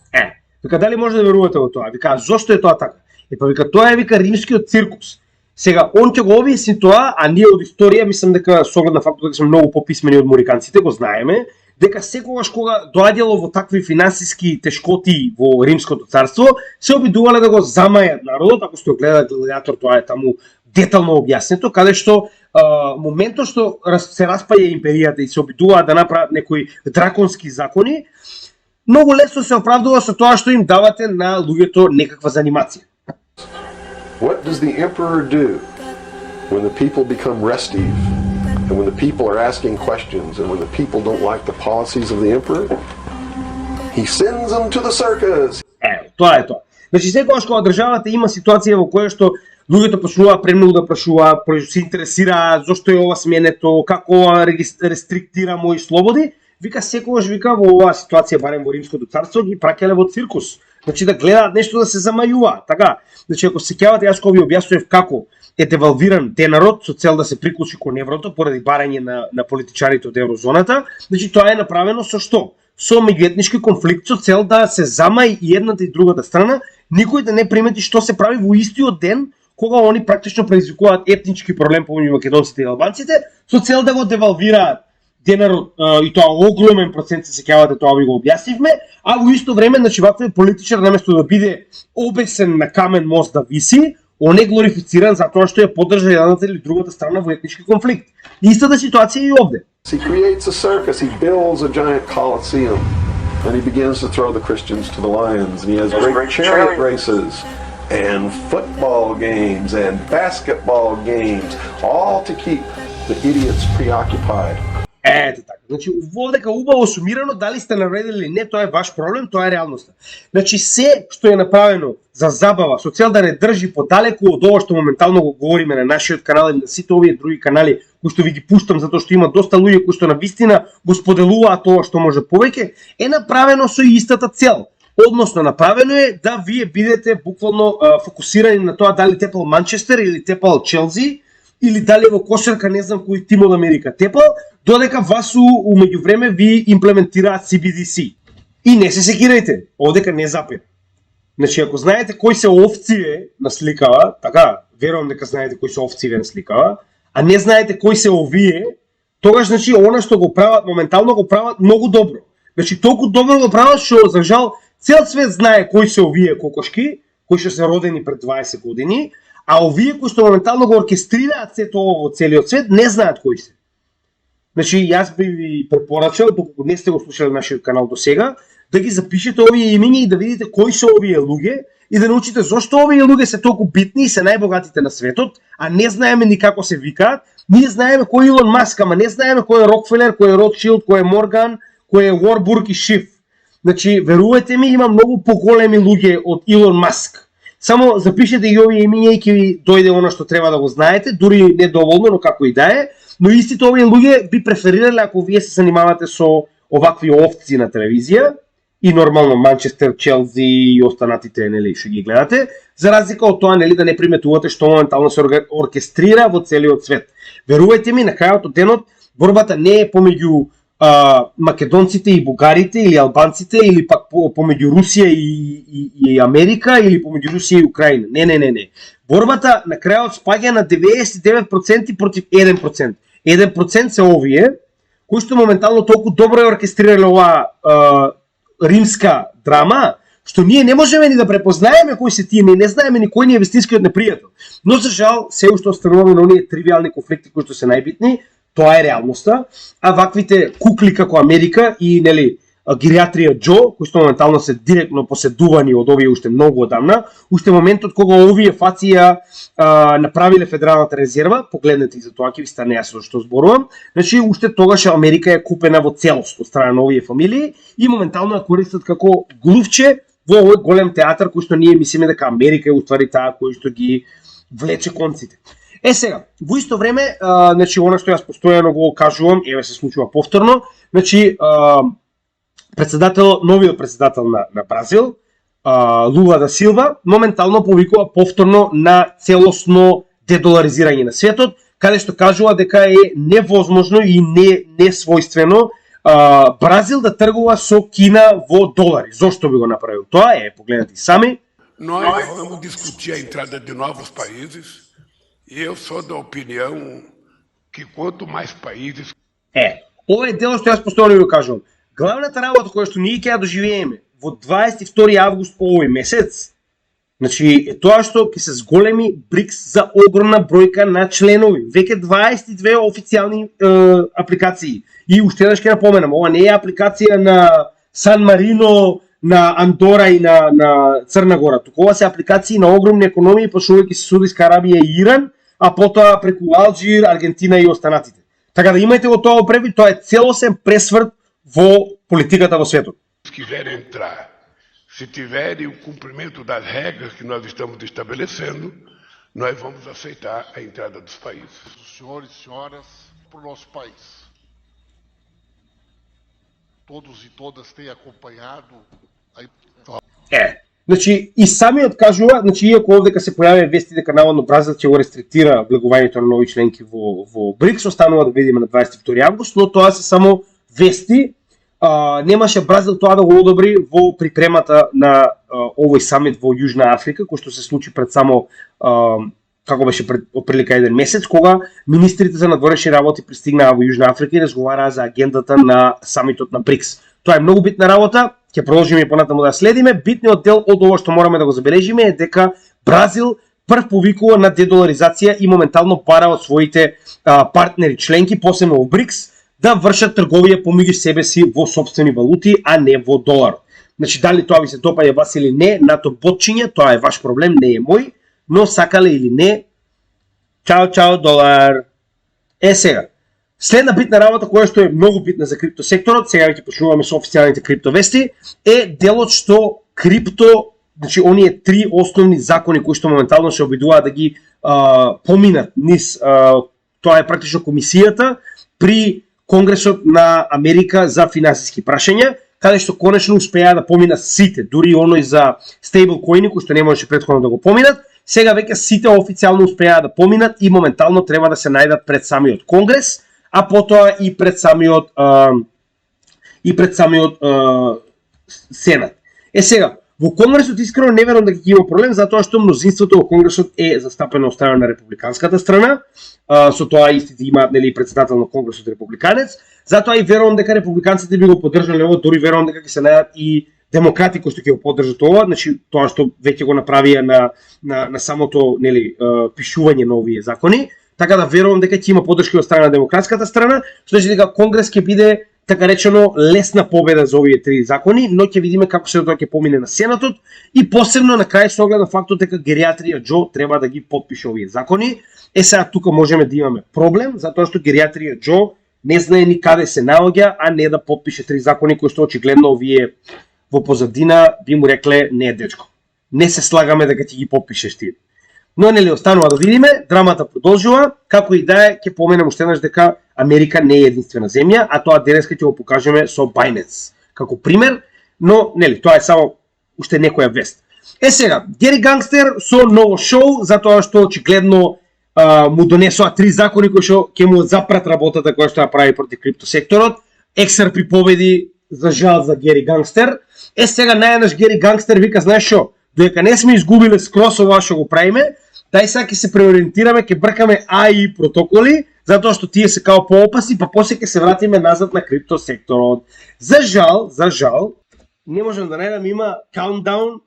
Вика дали може да верувате во тоа? Вика зошто е тоа така? Па вика тоа е вика римскиот циркус. Сега он ќе го објасни тоа, а ние од историја мислам дека со оглед на фактот дека сме многу пописмени од мориканците, го знаеме, дека секогаш кога доаѓало во такви финансиски тешкоти во Римското царство, се обидувале да го замајат народот, ако сте гледале Гладиатор, тоа е таму детално објаснето, каде што моментот што се распаја империјата и се обидуваат да направат некои драконски закони, многу лесно се оправдува со тоа што им давате на луѓето некаква занимација. What does the emperor do when the people become restive and when the people are asking questions and when the people don't like the policies of the emperor? He sends them to the circus. Тоа е тоа. Значи секогаш кога државата има ситуација во која што луѓето почнуваат премногу да прашуваат, се интересираат зошто е ова сменето, како рестриктира мои слободи, вика секогаш вика во оваа ситуација барем во Римското царство ги праќале во циркус. Значи да гледаат нешто да се замајуваат, така. Значи ако се сеќавате јас кога ви објаснував како е девалвиран денарот со цел да се приклучи кон еврото поради барање на политичарите од еврозоната, значи тоа е направено со што? Со меѓуетнички конфликт со цел да се замаи и едната и другата страна, никој да не примети што се прави во истиот ден кога они практично предизвикуваат етнички проблем помеѓу македонците и албанците со цел да го девалвираат денарот и тоа огромен процент се сеќавате, тоа ви го објаснивме, а во исто време значи ваквиот политичар наместо да биде обесен на камен мост да виси, он е глорифициран затоа што ја поддржа едната или другата страна во етнички конфликт. Истата ситуација и овде. He creates a circus, he builds a giant coliseum, and he begins to throw the Christians to the lions, and he has great chariot races, and football games, and basketball games, all to keep the idiots preoccupied. Ете така. Значи, вовдека убаво сумирано, дали сте навредили или не, тоа е ваш проблем, тоа е реалноста. Значи, се што е направено за забава, со цел да не држи подалеку од ова што моментално го говориме на нашиот канал и на сите овие други канали, кои што ви ги пуштам затоа што има доста луѓе кои што на вистина го споделуваат тоа што може повеќе, е направено со истата цел. Односно, направено е да вие бидете буквално фокусирани на тоа дали тепал Манчестер или тепал Челси, или дали во кошарка не знам кој тим од Америка тепал, додека вас у меѓувреме ви имплементираат CBDC. И не се секирајте, овдека не запира. Значи, ако знаете кои се овциве на сликава, така, верувам дека знаете кои се овциве на сликава, а не знаете кои се овие, тогаш, значи, она што го прават, моментално го прават многу добро. Значи, толку добро го прават, што, за жал, цел свет знае кои се овие кокошки, кои што се родени пред 20 години, а овие кои што моментално го оркестрираат сето ово во целиот свет, не знаат кои се. Значи, јас би ви препорачал, доколку не сте го слушали нашиот канал до сега, да ги запишете овие имиња и да видите кои се овие луѓе и да научите зошто овие луѓе се толку битни и се најбогатите на светот, а не знаеме ни како се викаат. Ние знаеме кој е Илон Маск, ама не знаеме кој е Рокфелер, кој е Ротшилд, кој е Морган, кој е Уорбург и Шиф. Значи, верувате ми, има многу поголеми луѓе од Илон Маск. Само запишете ги овие имиња и ќе ви дојде она што треба да го знаете, дури не доволно, но како и да е, но истите овие луѓе би преферирале ако вие се занимавате со овакви овци на телевизија и нормално Манчестер, Челси и останатите, нели, што ги гледате, за разлика од тоа, нели, да не приметувате што моментално се оркестрира во целиот свет. Верувајте ми, на крајот од денот борбата не е помеѓу македонците и бугарите или албанците или пак помеѓу Русија и Америка или помеѓу Русија и Украина. Не. Борбата на крајот спаѓа на 99% против 1%. 1% се овие кои што моментално толку добро е оркестрирале оваа римска драма, што ние не можеме ни да препознаеме кои се тие, не знаеме ни кој ни е вистинскиот непријател. Но за жал се уште остануваме на оние тривиални конфликти кои што се најбитни. Тоа е реалноста, а ваквите кукли како Америка и нели гериатрија Џо, кои што моментално се директно поседувани од овие уште многу одамна, уште моментот кога овие фаци ја направиле Федералната резерва, погледнете и за тоа ќе ви стане јасно што зборувам, значи уште тогаш Америка е купена во целост од страна на овие фамилии и моментално ја користат како глувче во овој голем театар кој што ние мислиме дека Америка е уствари таа кој што ги влече конците. Сега, во исто време, значи она што јас постојано го кажувам, еве се случува повторно, значи новиот председател на Бразил, Лула да Силва, моментално повикува повторно на целосно дедоларизирање на светот, каде што кажува дека е невозможно и несвојствено Бразил да тргува со Кина во долари. Зошто би го направил тоа? Погледнете сами. Nós vamos discutir a entrada de novos países e eu sou da opinião que quanto mais países... Ова е дело што јас постојано ви кажувам. Главната работа која што ние ќе ја доживееме во 22 август овој месец, значи е тоа што ќе се зголеми БРИКС за огромна бројка на членови. Веќе 22 официјални апликации. И уште еднаш ќе напоменам, ова не е апликација на Сан Марино, на Андора и на Црна Гора. Туку ова се апликации на огромни економии, почнувајќи се Саудитска Арабија и Иран, а потоа преку Алжир, Аргентина и останатите. Така да имајте го тоа предвид, тоа е целосен пресврт во политиката во светот. Se quiserem entrar, se tiverem o cumprimento das regras que nós estamos estabelecendo, nós vamos aceitar a entrada dos países. Senhores e senhoras, para o nosso país. Todos e todas têm acompanhado a... Значи, и самиот кажува, значи, иако овдека се појавија вести дека наводно Бразил ќе го рестриктира влегувањето на нови членки во БРИКС, останува да видиме на 22 август, но тоа се само вести. Немаше Бразил тоа да го одобри во припремата на овој самит во Јужна Африка, кој што се случи пред само, како беше пред прилика еден месец, кога министрите за надворешни работи пристигнаа во Јужна Африка и разговараа за агендата на самитот на БРИКС. Тоа е многу битна работа, ќе продолжиме и понатаму да следиме. Битниот дел од ова што мораме да го забележиме е дека Бразил прв повикува на дедоларизација и моментално пара од своите партнери членки, посебно во БРИКС, да вршат трговија помеѓу себе си во сопствени валути, а не во долар. Значи, дали тоа ви се допаѓа вас или не, НАТО потчиња, тоа е ваш проблем, не е мој, но сакале или не, чао долар. Сега, следна битна работа која што е многу битна за криптосекторот, сега ќе почнуваме со официјалните криптовести, е делот што крипто, значи оние три основни закони кои што моментално се обидуваат да ги поминат низ, тоа е практично комисијата при Конгресот на Америка за финансиски прашања, каде што конечно успеа да поминат сите, дури оној за стейблкоини кои што не можеше претходно да го поминат, сега веќе сите официјално успеа да поминат и моментално треба да се најдат пред самиот Конгрес, а потоа и пред самиот Сенат. Сега, во Конгресот искрено не верувам дека ќе има проблем, затоа што мнозинството во Конгресот е застапено од страна на републиканската страна, со тоа истите имаат нели председател на Конгресот републиканец, затоа и верувам дека републиканците би го поддржале ова, дури верувам дека ќе се најдат и демократи кои што ќе го поддржат ова, значи тоа што веќе го направија на самото нели пишување на овие закони, така да верувам дека ќе има поддршка од страна на демократската страна, што значи дека Конгрес ќе биде така речено лесна победа за овие три закони, но ќе видиме како се тоа ќе помине на Сенатот и посебно на крај со оглед на фактот дека гериатрија Џо треба да ги потпише овие закони. Сега тука можеме да имаме проблем, затоа што гериатрија Џо не знае ни каде се наоѓа, а не да потпише три закони кои што очигледно овие во позадина би му рекле не дечко. Не се слагаме дека ќе ги потпишеш ти. Но нели останува да видиме, драмата продолжува, како и да е, ќе поменам уште еднаш дека Америка не е единствена земја, а тоа денеска ќе го покажеме со Binance како пример, но нели тоа е само уште некоја вест. Сега, Гери Гангстер со ново шоу, затоа што очигледно му донесоа три закони кои што ќе му запрат работата која што ја прави против криптосекторот. XRP победи за жал за Гери Гангстер. Сега наједнаш Гери Гангстер вика, знаеш што, додека не сме изгубиле скрос ова што го правиме, дај сега ќе се преориентираме, ќе бркаме AI протоколи, затоа што тие се као поопасни, па после ќе се вратиме назад на криптосекторот. За жал, не можам да најдам има countdown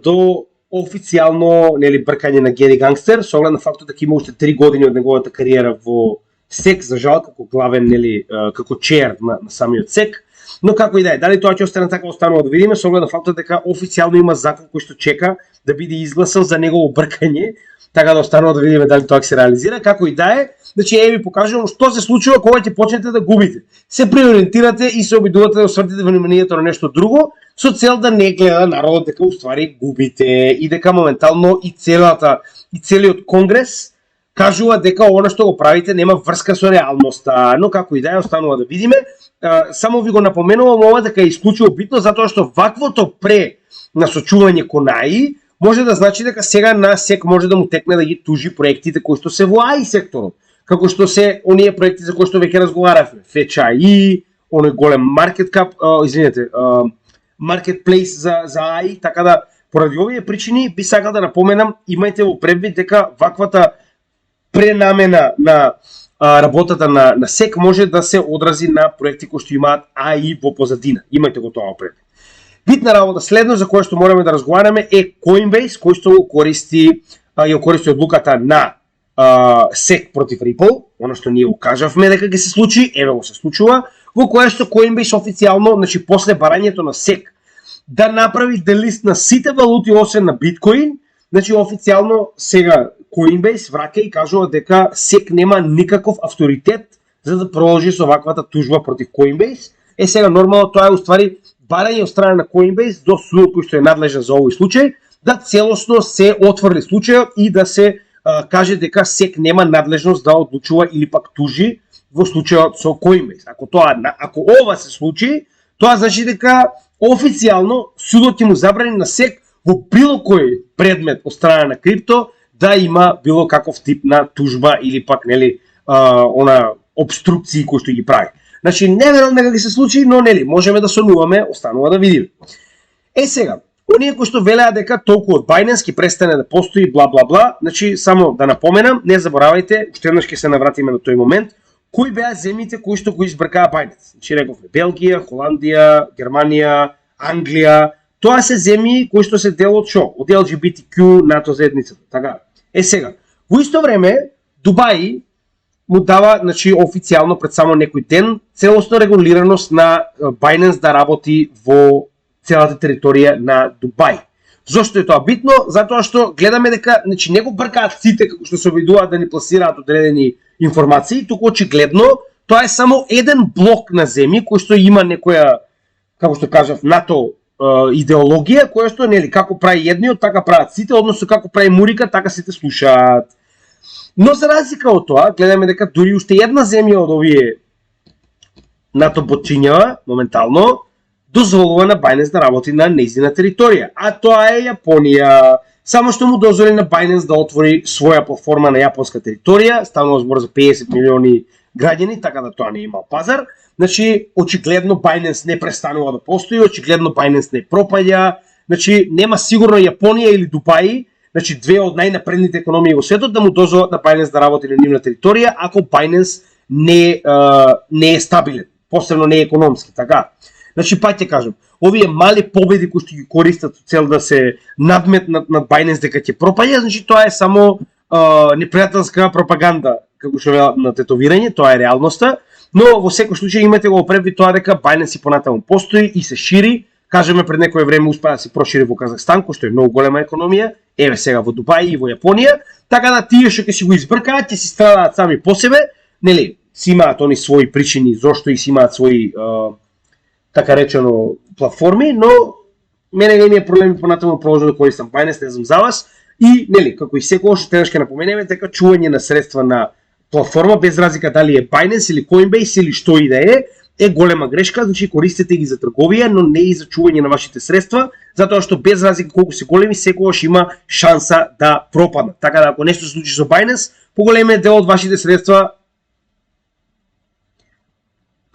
до официјално нели бркање на Гери Гангстер, со оглед на фактот дека има уште 3 години од неговата кариера во СЕК, за жал како главен нели како чеер на самиот СЕК. Но како и да е, дали тоа ќе остане така, останува да видиме, со оглед на фактот дека официјално има закон кој што чека да биде изгласан за негово бркање, така да останува да видиме дали тоа ќе се реализира, како и да е. Значи ви покажувам што се случува кога ќе почнете да губите. Се преориентирате и се обидувате да освртите вниманието на нешто друго, со цел да не гледа народот дека уствари губите и дека моментално и целиот конгрес кажува дека она што го правите нема врска со реалноста, но како и да е останува да видиме. Само ви го напоменувам ова дека е исклучиво битно затоа што ваквото насочување кон АИ може да значи дека сега на СЕК може да му текне да ги тужи проектите кои што се во АИ секторот, како што се оние проекти за кои што веќе разговаравме, Fetch AI, оној голем маркетплейс за АИ, така да поради овие причини би сакал да напоменам, имајте во предвид дека ваквата пренамена на работата на СЕК може да се одрази на проекти кои што имаат АИ во позадина. Имајте го тоа пред. Битна работа следно за која што мораме да разговараме е Coinbase, кој што го користи одлуката на СЕК против Ripple, оно што ние го кажавме дека ќе се случи, еве го се случува, во која што Coinbase официјално, значи после барањето на СЕК да направи делист на сите валути освен на биткоин, значи официјално сега Coinbase враќа и кажува дека СЕК нема никаков авторитет за да продолжи со ваквата тужба против Coinbase. Сега нормално тоа е уствари барање од страна на Coinbase до судот кој што е надлежен за овој случај да целосно се отврли случајот и да се каже дека СЕК нема надлежност да одлучува или пак тужи во случајот со Coinbase. Ако ова се случи, тоа значи дека официјално судот ќе му забрани на СЕК во било кој предмет од страна на крипто да има било каков тип на тужба или пак обструкции кои што ги прави. Значи не верувам дека ќе се случи, но можеме да сонуваме, останува да видиме. Сега, оние кои што велеа дека толку од Binance ќе престане да постои бла бла бла, значи само да напоменам, не заборавајте, уште еднаш ќе се навратиме на тој момент, кои беа земјите кои што го избркаа Binance. Значи рековме Белгија, Холандија, Германија, Англија. Тоа се земји кои што се дел од шо? Од LGBTQ НАТО заедницата, така. Сега, во исто време Дубај му дава, значи официјално пред само некој ден целосно регулираност на Binance да работи во целата територија на Дубај. Зошто е тоа битно? Затоа што гледаме дека, значи не го бркаат сите како што се обидуваат да ни пласираат одредени информации, туку очигледно тоа е само еден блок на земји кој што има некоја, како што кажав, НАТО идеологија, која што како прави едниот, така прават сите, односно како прави мурика, така сите слушаат. Но за разлика од тоа, гледаме дека дури уште една земја од овие НАТО подчинјава моментално дозволува на Binance да работи на нејзина територија, а тоа е Јапонија. Само што му дозволи на Binance да отвори своја платформа на јапонска територија, станува збор за 50 милиони граѓани, така да тоа не имал пазар. Значи, очигледно Binance не престанува да постои, очигледно Binance не пропаѓа, значи нема сигурно Јапонија или Дубај, значи две од најнапредните економии во светот да му дозволат на Binance да работи на нивна територија, ако Binance не е стабилен, посебно не економски, така. Значи, пак ќе кажам, овие мали победи кои што ги користат со цел да се надметнат над Binance дека ќе пропаѓа, значи тоа е само непријателска пропаганда, како што велат на тетовирање, тоа е реалноста, но во секој случај имате го предвид тоа дека Binance и понатаму постои и се шири. Кажеме пред некое време успеа да се прошири во Казахстан, кој што е многу голема економија, еве сега во Дубај и во Јапонија, така да тие што ќе си го избркаат, ќе си страдаат сами по себе, си имаат они своји причини зошто и си имаат своји така речено платформи, но мене не ми е проблем понатаму продолжам да користам Binance, не знам за вас, и како и секогаш тенеш ќе напоменеме дека чување на средства на платформа без разлика дали е Binance или Coinbase или што и да е голема грешка, значи користете ги за трговија, но не и за чување на вашите средства, затоа што без разлика колку се големи, секогаш има шанса да пропаднат. Така да ако нешто се случи со Binance, поголемиот дел од вашите средства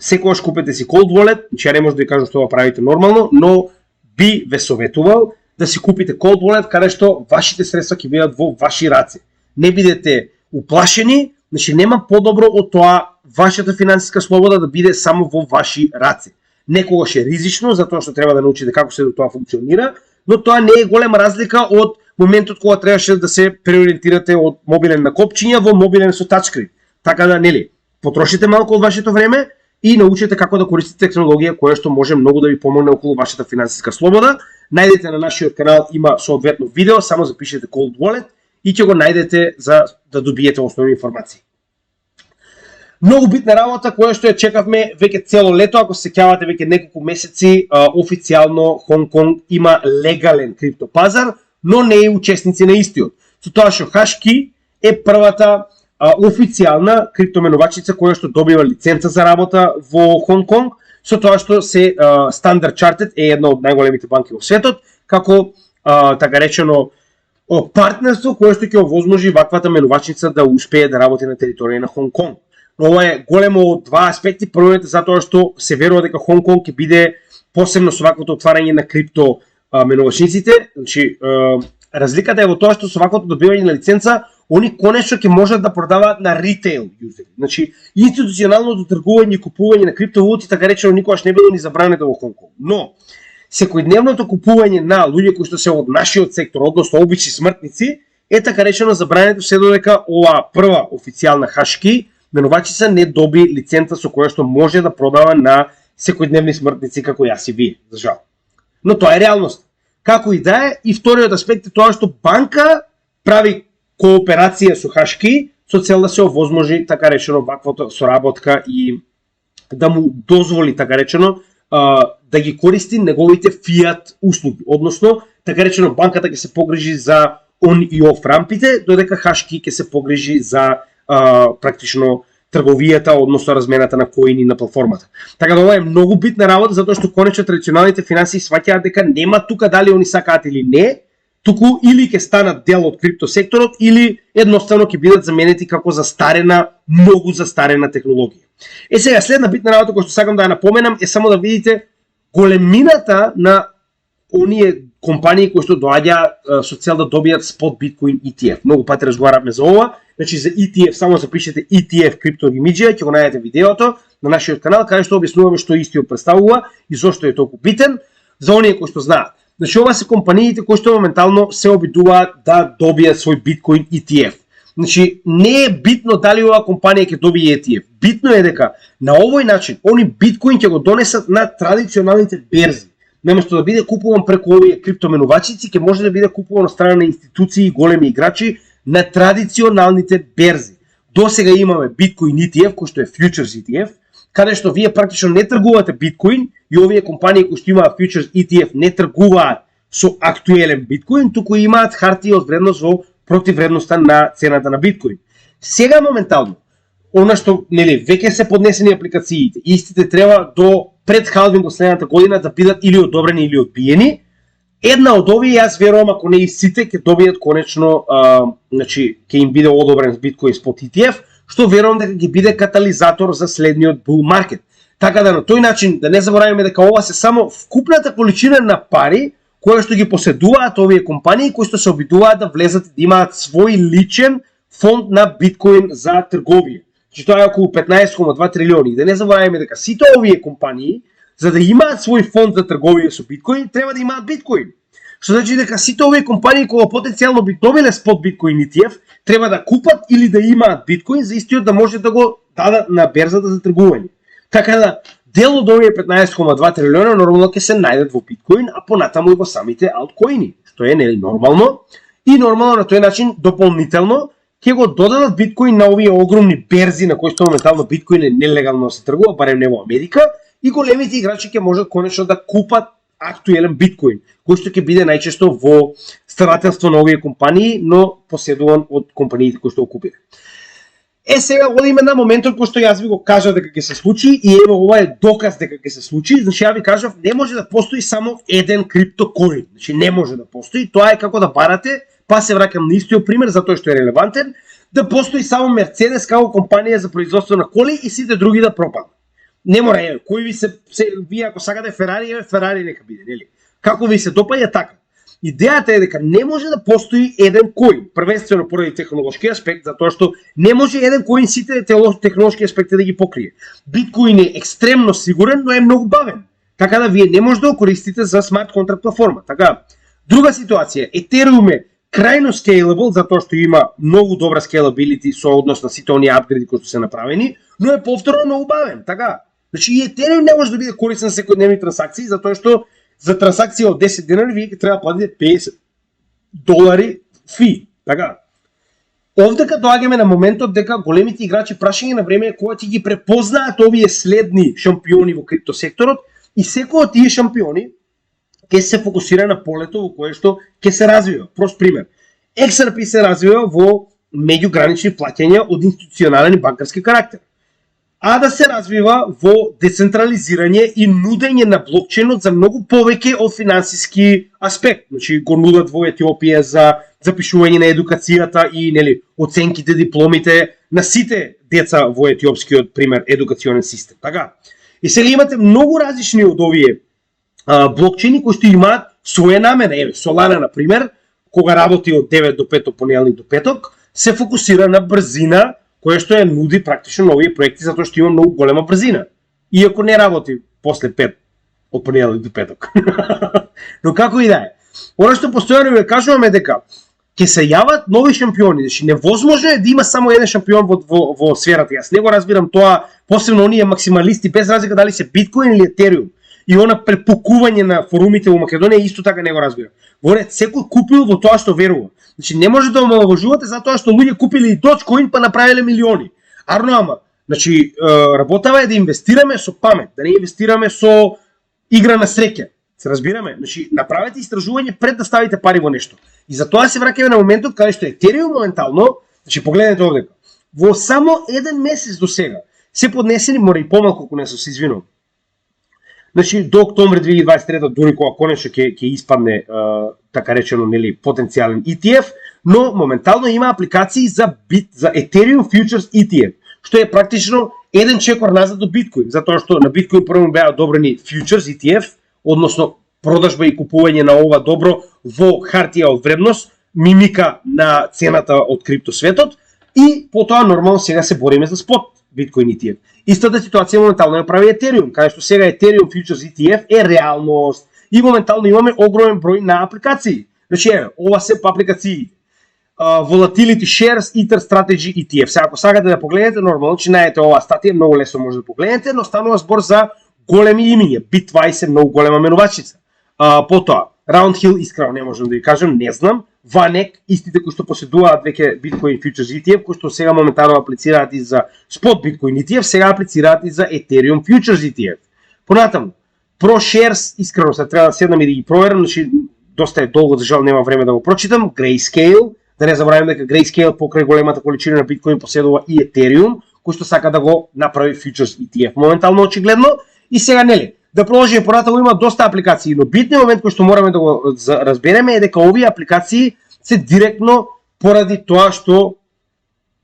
секогаш купете си cold wallet, значи не може да ви кажам што го правите нормално, но би ве советувал да си купите cold wallet каде што вашите средства ќе бидат во ваши раце. Не бидете уплашени, значи нема подобро од тоа вашата финансиска слобода да биде само во ваши раце. Некогаш е ризично, затоа што треба да научите како се тоа функционира, но тоа не е голема разлика од моментот кога требаше да се преориентирате од мобилен на копчиња во мобилен со тачскрин. Така да, потрошите малку од вашето време и научете како да користите технологија која што може многу да ви помогне околу вашата финансиска слобода. Најдете на нашиот канал, има соодветно видео, само запишете Cold Wallet и ќе го најдете за да добиете основни информации. Многу битна работа која што ја чекавме веќе цело лето, ако се сеќавате веќе неколку месеци, официјално Хонг Конг има легален криптопазар, но не е учесници на истиот. Со тоа што HashKey е првата официјална криптоменувачица која што добива лиценца за работа во Хонг Конг, со тоа што се Standard Chartered е една од најголемите банки во светот, како така речено партнерство кое што ќе овозможи ваквата менувачница да успее да работи на територија на Хонг Конг. Но ова е големо од два аспекти. Првиот е затоа што се верува дека Хонг Конг ќе биде посебно со ваквото отварање на крипто менувачниците. Значи, разликата е во тоа што со ваквото добивање на лиценца, они конечно ќе можат да продаваат на ритейл юзери. Значи, институционалното тргување и купување на криптовалути така речено никогаш не било ни забрането во Хонг Конг. Но секојдневното купување на луѓе кои што се од нашиот сектор, односно обични смртници, е така речено забрането се додека оваа прва официјална HashKey менувачица не доби лиценца со која што може да продава на секојдневни смртници како јас и вие, за жал. Но тоа е реалност. Како и да е, и вториот аспект е тоа што банка прави кооперација со HashKey со цел да се овозможи така речено ваквата соработка и да му дозволи така речено да ги користи неговите фиат услуги, односно така речено банката ќе се погрижи за on и off рампите, додека HashKey ќе се погрижи за практично трговијата, односно размената на коини на платформата. Така да ова е многу битна работа, затоа што конечно традиционалните финансии сваќаат дека нема тука дали они сакаат или не, туку или ќе станат дел од криптосекторот или едноставно ќе бидат заменети како застарена, многу застарена технологија. Сега следна битна работа која што сакам да ја напоменам е само да видите големината на оние компании кои што доаѓаат со цел да добијат спот биткоин ETF. Многу пати разговаравме за ова. Значи за ETF само запишете ETF CryptoGimidžija, ќе го најдете видеото на нашиот канал каде што објаснуваме што истиот представува и зошто е толку битен за оние кои што знаат. Значи ова се компаниите кои што моментално се обидуваат да добијат свој биткоин ETF. Значи не е битно дали оваа компанија ќе добие ETF. Битно е дека на овој начин они биткоин ќе го донесат на традиционалните берзи. Наместо да биде купуван преку овие криптоменувачици, ќе може да биде купуван од страна на институции и големи играчи на традиционалните берзи. До сега имаме биткоин ETF, кој што е Futures ETF, каде што вие практично не тргувате биткоин и овие компании кои што имаат Futures ETF не тргуваат со актуелен биткоин, туку имаат хартија од вредност во противвредноста на цената на биткоин. Сега моментално, она што нели веќе се поднесени апликациите, истите треба до пред халвинг следната година да бидат или одобрени или одбиени. Една од овие јас верувам ако не и сите ќе добијат конечно, значи ќе им биде одобрен биткоин спот ETF, што верувам дека ќе биде катализатор за следниот bull market. Така да на тој начин да не забораваме дека ова се само вкупната количина на пари која што ги поседуваат овие компании кои што се обидуваат да влезат и да имаат свој личен фонд на биткоин за трговија. Значи тоа е околу 15,2 трилиони. Да не забораваме дека сите овие компании за да имаат свој фонд за трговија со биткоин треба да имаат биткоин. Што значи дека сите овие компании кои потенцијално би добиле спот биткоин ETF треба да купат или да имаат биткоин за истиот да може да го дадат на берзата за тргување. Така да дел од овие 15,2 трилиона нормално ќе се најдат во биткоин, а понатаму и во самите алткоини, што е нели нормално. И нормално на тој начин дополнително ќе го додадат биткоин на овие огромни берзи на кои што моментално биткоин е нелегално се тргува, барем не во Америка, и големите играчи ќе можат конечно да купат актуелен биткоин, кој што ќе биде најчесто во старателство на овие компании, но поседуван од компаниите кои што го купиле. Сега одиме на моментот кој што јас ви го кажав дека ќе се случи и ево ова е доказ дека ќе се случи. Значи ја ви кажав не може да постои само еден криптокоин. Значи не може да постои. Тоа е како да барате, па се враќам на истиот пример затоа што е релевантен, да постои само Мерцедес како компанија за производство на коли и сите други да пропаднат. Не мора, кој ви се вие ако сакате Ферари, Ферари нека биде, нели? Како ви се допаѓа така. Идејата е дека не може да постои еден коин, првенствено поради технолошки аспект, затоа што не може еден коин сите технолошки аспекти да ги покрие. Биткоин е екстремно сигурен, но е многу бавен. Така да вие не може да го користите за смарт контракт платформа. Така, друга ситуација, Ethereum е крајно scalable затоа што има многу добра scalability со однос на сите оние апгрейди кои што се направени, но е повторно многу бавен, така. Значи и Ethereum не може да биде корисен за секојдневни трансакции, затоа што за трансакција од 10 денари вие ќе треба да платите $50 фи, така. Овдека доаѓаме на моментот дека големите играчи прашање на време е кога ќе ги препознаат овие следни шампиони во криптосекторот и секој од тие шампиони ќе се фокусира на полето во кое што ќе се развива. Прост пример. XRP се развива во меѓугранични плаќања од институционален и банкарски карактер. ADA се развива во децентрализирање и нудење на блокчейнот за многу повеќе од финансиски аспект. Значи го нудат во Етиопија за запишување на едукацијата и нели оценките, дипломите на сите деца во етиопскиот пример едукационен систем. Така. И сега имате многу различни од овие блокчейни кои што имаат своја намена. Еве Solana на пример, кога работи од 9 до 5 од понеделник до петок, се фокусира на брзина, која што ја нуди практично на овие проекти затоа што има многу голема брзина. Иако не работи после 5 од понеделник до петок. Но како и да е. Ора што постојано ве кажуваме дека ќе се јават нови шампиони, значи невозможно е да има само еден шампион во сферата. Јас не го разбирам тоа, посебно оние максималисти без разлика дали се биткоин или етериум. И она препукување на форумите во Македонија исто така не го разбирам. Во ред, секој купил во тоа што верува. Значи не може да омаловажувате затоа што луѓе купили и Dogecoin па направиле милиони. Арно ама, значи работава е да инвестираме со памет, да не инвестираме со игра на среќа. Се разбираме? Значи направете истражување пред да ставите пари во нешто. И затоа се враќаме на моментот каде што Ethereum моментално, значи погледнете овде. Во само еден месец до сега се поднесени, мора и помалку ако не се извинувам. Значи до октомври 2023 дури кога конечно ќе испадне така речено нели потенцијален ETF, но моментално има апликации за Ethereum Futures ETF, што е практично еден чекор назад до Bitcoin, затоа што на Bitcoin прво беа одобрени Futures ETF, односно продажба и купување на ова добро во хартија од вредност, мимика на цената од криптосветот и потоа нормално сега се бориме за спот Bitcoin ETF. Истата ситуација моментално ја прави Ethereum, каде што сега Ethereum Futures ETF е реалност и моментално имаме огромен број на апликации. Значи ова се апликации. Volatility Shares Ether Strategy ETF. Сега ако сакате да погледнете, нормално че најдете оваа статија, многу лесно може да погледнете, но станува збор за големи имиња. Bit20 е многу голема менувачица. Потоа Roundhill искрено не можам да ви кажам, не знам. Vanek, истите кои што поседуваат веќе Bitcoin Futures ETF, кои што сега моментално аплицираат и за Spot Bitcoin ETF, сега аплицираат и за Ethereum Futures ETF. Понатаму, ProShares, искрено се треба да седнам и да ги проверам, значи доста е долго, за жал нема време да го прочитам. Grayscale, да не забравим дека Grayscale покрај големата количина на Bitcoin поседува и Ethereum, кој што сака да го направи Futures ETF. Моментално очигледно и сега нели да продолжиме понатаму, има доста апликации, но битниот момент кој што мораме да го разбереме е дека овие апликации се директно поради тоа што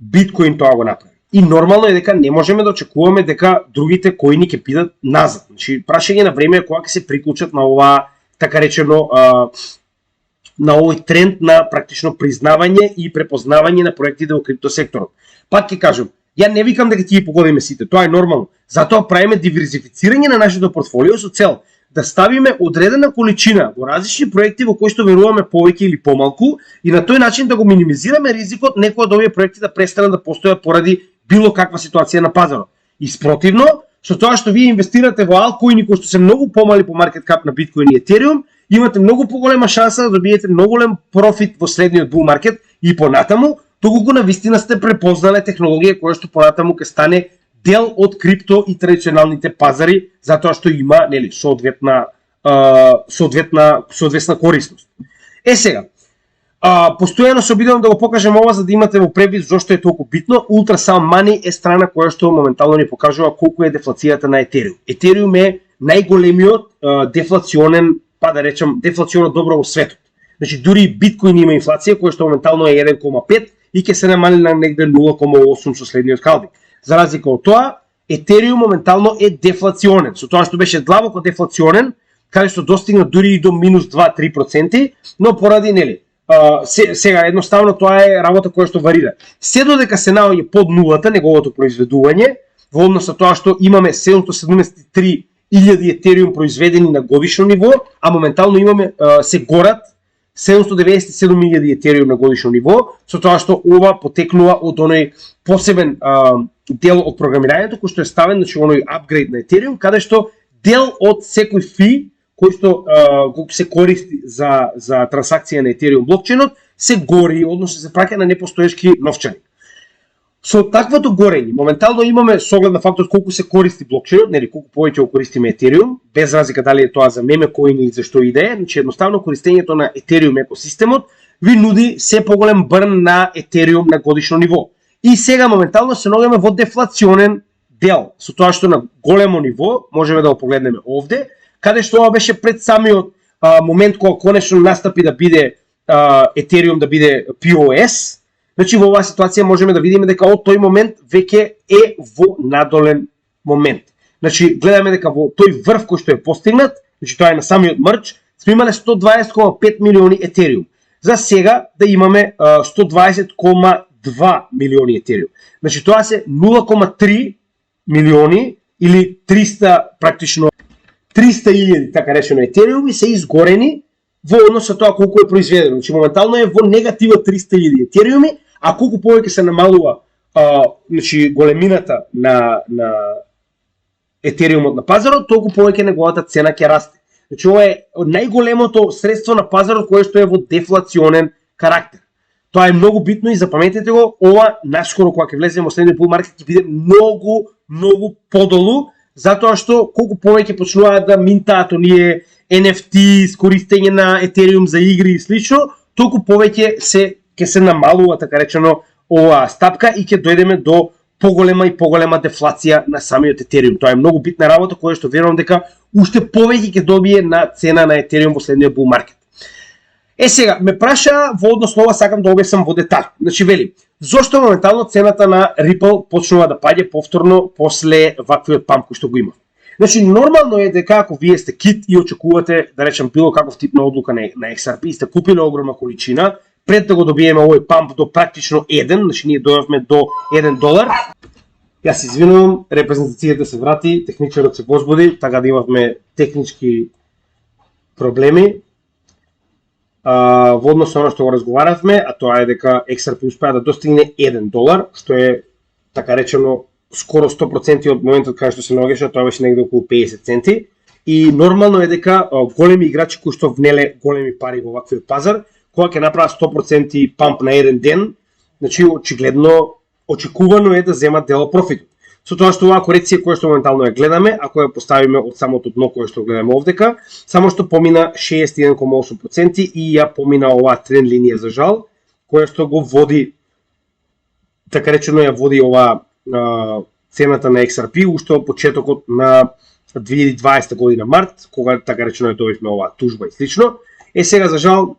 Биткоин тоа го направи. И нормално е дека не можеме да очекуваме дека другите коини ќе бидат назад. Значи прашање на време е кога ќе се приклучат на ова така речено на овој тренд на практично признавање и препознавање на проектите во криптосекторот. Пак ќе кажам, ја не викам дека ќе ги погодиме сите, тоа е нормално. Затоа правиме диверзифицирање на нашето портфолио со цел да ставиме одредена количина во различни проекти во кои што веруваме повеќе или помалку и на тој начин да го минимизираме ризикот некои од овие проекти да престанат да постојат поради било каква ситуација на пазарот. И спротивно, со тоа што вие инвестирате во алткоини кои што се многу помали по маркет кап на Биткоин и Етериум, имате многу поголема шанса да добиете многу голем профит во следниот бул маркет и понатаму, доколку навистина сте препознале технологија која што понатаму ќе стане дел од крипто и традиционалните пазари, затоа што има нели соодветна корисност. Сега, постојано се обидувам да го покажам ова за да имате во превид зошто е толку битно. Ultrasound Money е страна која што моментално ни покажува колку е дефлацијата на Ethereum. Ethereum е најголемиот дефлационен, па да речем, дефлационно добро во светот. Значи дури Биткоин има инфлација која што моментално е 1,5 и ќе се намали на негде 0,8 со следниот халвинг. За разлика од тоа, Ethereum моментално е дефлационен, со тоа што беше длабоко дефлационен, каде што достигна дури и до минус 2-3%, но поради нели сега едноставно тоа е работа која што варира. Се додека се наоѓа под нулата неговото произведување, во однос на тоа што имаме 773.000 Ethereum произведени на годишно ниво, а моментално имаме се горат 797.000 Ethereum на годишно ниво, со тоа што ова потекнува од оној посебен дел од програмирањето кој што е ставен, значи оној апгрейд на Ethereum, каде што дел од секој фи кој што се користи за трансакција на Ethereum блокчейнот се гори, односно се праќа на непостоешки новчани. Со таквото горење, моментално имаме со оглед на фактот колку се користи блокчейнот, нели колку повеќе го користиме Ethereum, без разлика дали е тоа за меме-коини или за што и да е, значи едноставно користењето на Ethereum екосистемот ви нуди се поголем брн на Ethereum на годишно ниво. И сега моментално се наоѓаме во дефлационен дел, со тоа што на големо ниво, можеме да го погледнеме овде, каде што ова беше пред самиот момент кога конечно настапи да биде Ethereum да биде POS. Значи во оваа ситуација можеме да видиме дека од тој момент веќе е во надолен момент. Значи гледаме дека во тој врв кој што е постигнат, значи тоа е на самиот мрч, сме имале 120,5 милиони Ethereum. За сега да имаме 120,2 милиони Ethereum. Значи тоа се 0,3 милиони или 300 практично 300.000 така речено Ethereum и се изгорени во однос со тоа колку е произведено. Значи моментално е во негатива 300.000 Ethereum, а колку повеќе се намалува значи големината на Ethereum на пазарот, толку повеќе неговата цена ќе расте. Значи ова е најголемото средство на пазарот кое што е во дефлационен карактер. Тоа е многу битно и запаметете го, ова наскоро кога ќе влеземе во следниот bull market ќе биде многу подолу, затоа што колку повеќе почнуваат да минтаат оние NFT, користење на Ethereum за игри и слично, толку повеќе ќе се намалува така речено оваа стапка и ќе дојдеме до поголема и поголема дефлација на самиот Ethereum. Тоа е многу битна работа која што верувам дека уште повеќе ќе добие на цена на Ethereum во следниот bull market. Сега, ме праша во однос на ова, сакам да објаснам во детали. Значи вели, зошто моментално цената на Ripple почнува да паѓа повторно после ваквиот памп кој што го има. Значи нормално е дека ако вие сте кит и очекувате да речем било каков тип на одлука на XRP и сте купиле огромна количина, пред да го добиеме овој памп до практично 1, значи ние дојавме до $1. Јас се извинувам, репрезентацијата се врати, техничарот се возбуди, така да имавме технички проблеми. Во однос на оно што го разговаравме, а тоа е дека XRP успеа да достигне $1, што е така речено скоро 100% од моментот кога што се наоѓаше, тоа беше негде околу 50 центи. И нормално е дека големи играчи кои што внеле големи пари во ваквиот пазар, кога ќе направат 100% памп на еден ден, значи очигледно очекувано е да земат дел од профитот. Со тоа што оваа корекција која што моментално ја гледаме, ако ја поставиме од самото дно кое што гледаме овдека, само што помина 61,8% и ја помина оваа тренд линија за жал, која што го води, така речено ја води оваа цената на XRP уште од почетокот на 2020 година март, кога така речено ја добивме оваа тужба и слично. Сега за жал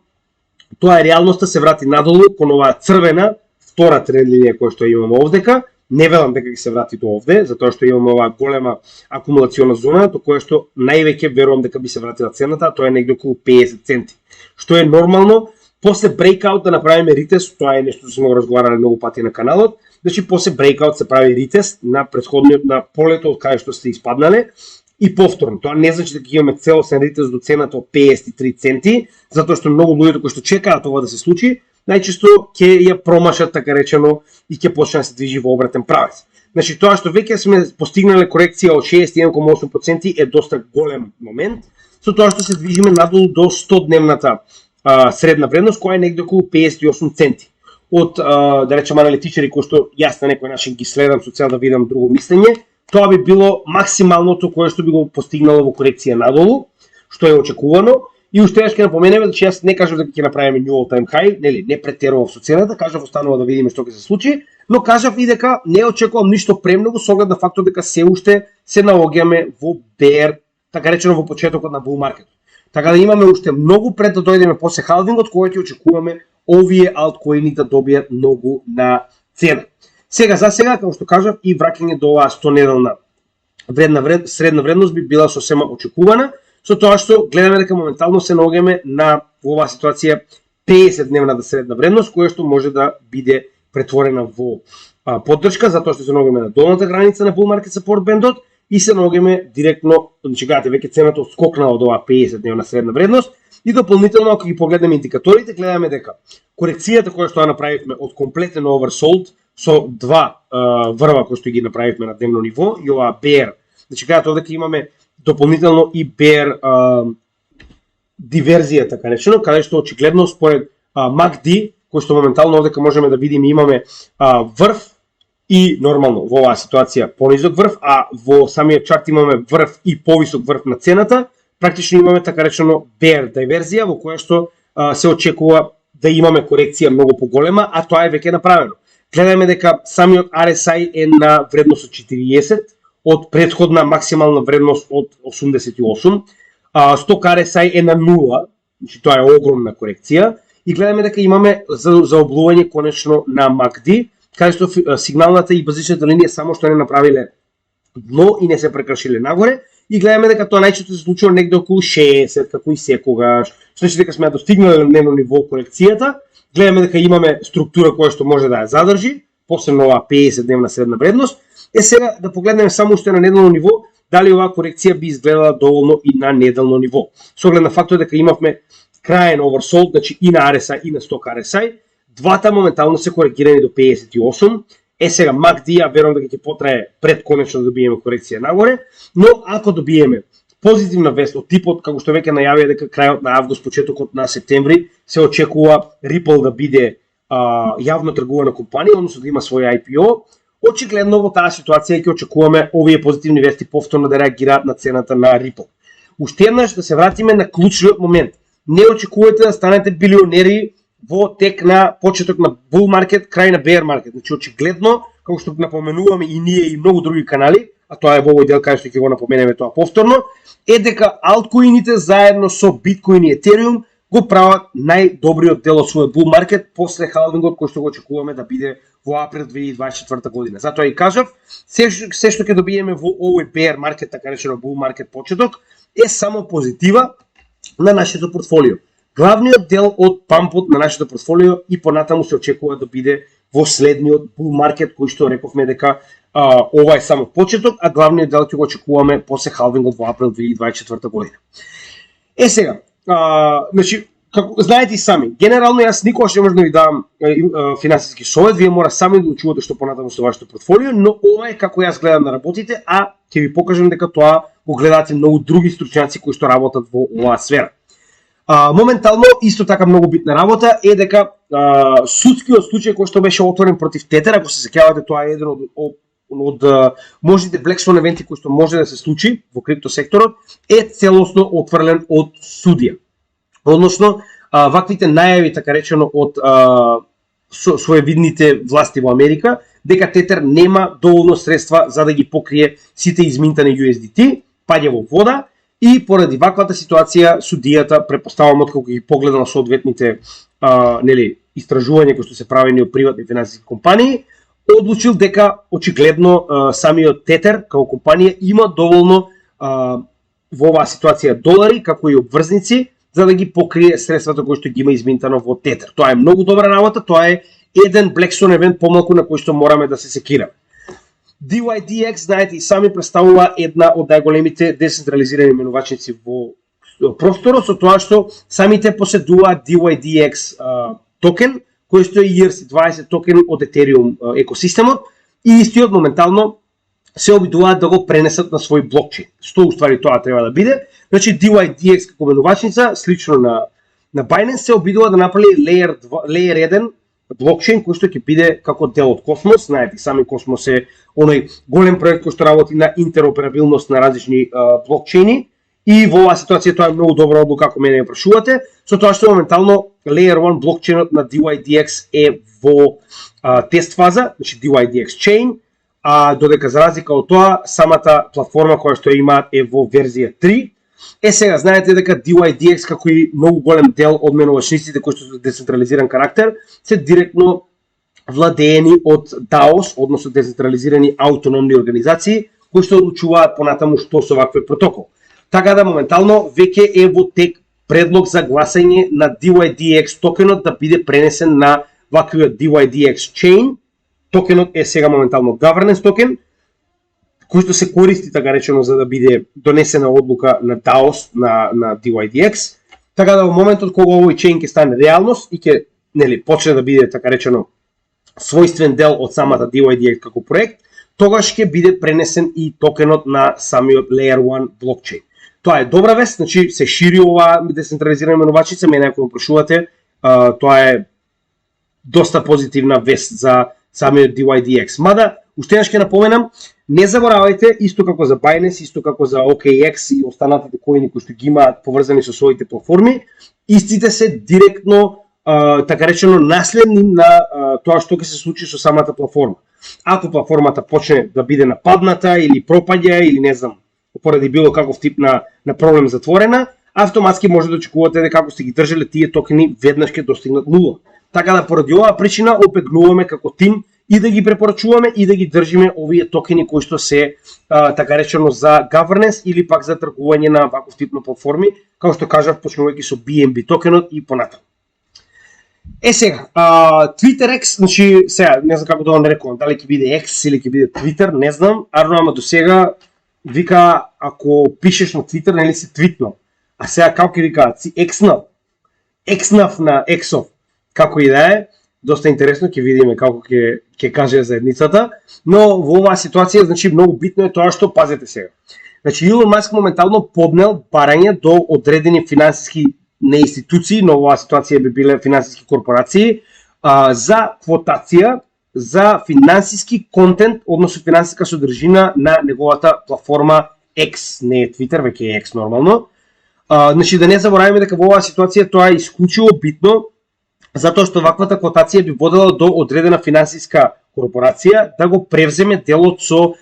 тоа е реалноста, се врати надолу кон оваа црвена втора тренд линија која што имаме овдека. Не велам дека ќе се врати до овде, затоа што имаме оваа голема акумулациона зона, до која што највеќе верувам дека би се вратила цената, тоа е негде околу 50 центи. Што е нормално, после брейкаут да направиме ритест, тоа е нешто што сме го разговарале многу пати на каналот, значи после брейкаут се прави ритест на претходниот на полето од каде што сте испаднале и повторно. Тоа не значи дека имаме целосен ритест до цената од 53 центи, затоа што многу луѓето кои што чекаат ова да се случи, најчесто ќе ја промашат така речено и ќе почне да се движи во обратен правец. Значи тоа што веќе сме постигнале корекција од 61,8% е доста голем момент, со тоа што се движиме надолу до 100-дневната средна вредност која е негде околу 58 центи. Од да речем аналитичари кои што јас на некој начин ги следам со цел да видам друго мислење, тоа би било максималното кое што би го постигнало во корекција надолу, што е очекувано. И уште еднаш ќе напоменеме, че јас не кажав дека ќе направиме new all time high, нели, не претерував со цената, кажав останува да видиме што ќе се случи, но кажав и дека не очекувам ништо премногу со оглед на фактот дека се уште се наоѓаме во bear, така речено во почетокот на bull market. Така да имаме уште многу пред да дојдеме после халвингот, кога ќе очекуваме овие алткоини да добијат многу на цена. Сега за сега, како што кажав, и враќање до оваа 100-неделна средна вредност би била сосема очекувана, со тоа што гледаме дека моментално се наоѓаме на оваа ситуација 50-дневната средна вредност, која што може да биде претворена во поддршка, затоа што се наоѓаме на долната граница на bull market support бендот и се наоѓаме директно, значи гледате веќе цената отскокнала од оваа 50-дневна средна вредност и дополнително ако ги погледнеме индикаторите, гледаме дека корекцијата која што ја направивме од комплетен oversold со два врва кои што ги направивме на дневно ниво и оваа bear. Значи кажат овде имаме дополнително и bear диверзија, така речено, каде што очигледно според MACD, кој што моментално овде можеме да видиме имаме врв и нормално во оваа ситуација понизок врв, а во самиот чарт имаме врв и повисок врв на цената, практично имаме така речено bear диверзија во која што се очекува да имаме корекција многу поголема, а тоа е веќе направено. Гледаме дека самиот RSI е на вредност од 40, од претходна максимална вредност од 88, сток RSI е на 0, значи тоа е огромна корекција, и гледаме дека имаме заоблување конечно на MACD, каде што сигналната и базичната линија само што не направиле дно и не се прекршиле нагоре, и гледаме дека тоа најчесто се случува негде околу 60, како и секогаш, значи дека сме достигнале на дневно ниво корекцијата, гледаме дека имаме структура која што може да ја задржи, посебно оваа 50-дневна средна вредност. Сега да погледнеме само уште на неделно ниво, дали оваа корекција би изгледала доволно и на неделно ниво. Со оглед на фактот дека имавме краен oversold, значи и на RSI и на сток RSI, двата моментално се коригирани до 58. Сега MACD, ја верувам дека ќе потрае пред конечно да добиеме корекција нагоре, но ако добиеме позитивна вест од типот, како што веќе најавија дека крајот на август, почетокот на септември, се очекува Ripple да биде јавно тргувана компанија, односно да има свој IPO, очигледно во таа ситуација ќе очекуваме овие позитивни вести повторно да реагираат на цената на Ripple. Уште еднаш да се вратиме на клучниот момент. Не очекувате да станете билионери во тек на почеток на bull market, крај на bear market. Значи очигледно, како што напоменуваме и ние и многу други канали, а тоа е во овој дел кај што ќе го напоменеме тоа повторно, е дека алткоините заедно со биткоин и етериум го прават најдобриот дел од својот bull market после халвингот кој што го очекуваме да биде во април 2024 година. Затоа и кажав, се што ќе добиеме во овој bear market, така речено bull market почеток, е само позитива на нашето портфолио. Главниот дел од пампот на нашето портфолио и понатаму се очекува да биде во следниот bull market, кој што рековме дека ова е само почеток, а главниот дел ќе го очекуваме после халвингот во април 2024 година. Сега, значи, како знаете и сами, генерално јас никогаш не можам да ви дам финансиски совет, вие мора сами да учувате што понатаму со вашето портфолио, но ова е како јас гледам на работите, а ќе ви покажам дека тоа го гледате многу други стручњаци кои што работат во оваа сфера. Моментално, исто така многу битна работа е дека судскиот случај кој што беше отворен против Тетер, ако се сеќавате, тоа е еден од можните Black Swan евенти кои што може да се случи во криптосекторот, е целосно отврлен од судија. Односно, ваквите најави, така речено, од своевидните власти во Америка, дека Тетер нема доволно средства за да ги покрие сите изминтани USDT, паѓа во вода, и поради ваквата ситуација судијата, претпоставам откако ги погледа на соодветните истражувања кои што се правени од приватни финансиски компании, одлучил дека очигледно самиот Тетер како компанија има доволно во оваа ситуација долари, како и обврзници, за да ги покрие средствата кои што ги има изминтано во Тетер. Тоа е многу добра работа, тоа е еден Black Swan евент помалку на кој што мораме да се секираме. DYDX, знаете и сами, представува една од најголемите децентрализирани менувачници во просторот, со тоа што самите поседуваат DYDX токен, кој што е ERC20 токен од Ethereum екосистемот, и истиот моментално се обидуваат да го пренесат на свој блокчейн. Што уствари тоа треба да биде? Значи DYDX како менувачница, слично на Binance, се обидува да направи Layer 1 блокчейн кој што ќе биде како дел од Космос. Знаете, сами Космос е оној голем проект кој што работи на интероперабилност на различни блокчейни, и во оваа ситуација тоа е многу добра одлука ако мене ја прашувате, со тоа што моментално Layer 1 блокчейнот на DYDX е во тест фаза, значи DYDX Chain, а додека за разлика од тоа, самата платформа која што имаат е во верзија 3. Сега знаете дека DYDX, како и многу голем дел од менувачниците кои што се децентрализиран карактер, се директно владеени од DAOs, односно децентрализирани автономни организации, кои што одлучуваат понатаму што со ваквиот протокол. Така да моментално веќе е во тек предлог за гласање на DYDX токенот да биде пренесен на ваквиот DYDX Chain. Токенот е сега моментално governance токен, кој што се користи, така речено, за да биде донесена одлука на DAOs на DYDX. Така да во моментот кога овој чейн ќе стане реалност и ќе почне да биде, така речено, својствен дел од самата DYDX како проект, тогаш ќе биде пренесен и токенот на самиот Layer 1 блокчейн. Тоа е добра вест, значи се шири ова децентрализирана менувачица, мене ако ме прашувате, тоа е доста позитивна вест за самиот DYDX. Мада, уште еднаш ќе напоменам, не заборавајте, исто како за Binance, исто како за OKX и останатите коини кои што ги имаат поврзани со своите платформи, истите се директно така речено наследни на тоа што ќе се случи со самата платформа. Ако платформата почне да биде нападната или пропаѓа или не знам, поради било каков тип на проблем затворена, автоматски може да очекувате дека како сте ги држале тие токени веднаш ќе достигнат нула. Така да поради оваа причина опегнуваме како тим и да ги препорачуваме и да ги држиме овие токени кои што се така речено за governance или пак за тргување на ваков тип на платформи, како што кажав, почнувајќи со BNB токенот и понатаму. Сега, Twitter X, значи сега не знам како да го нарекувам, дали ќе биде X или ќе биде Twitter, не знам, ама до сега вика ако пишеш на Twitter, нели си твитнал. А сега како ќе викаат, си екснав. Екснав на Xов. Како и да е, доста интересно, ќе видиме како ќе каже заедницата, но во оваа ситуација, значи многу битно е тоа што пазете сега. Значи Илон Маск моментално поднел барање до одредени финансиски не институции, но оваа ситуација би биле финансиски корпорации, за квотација за финансиски контент, односно финансиска содржина на неговата платформа X, не е Twitter, веќе е X нормално. Значи да не забораваме дека во оваа ситуација тоа е исклучиво битно, затоа што ваквата квотација би водела до одредена финансиска корпорација да го превземе делот со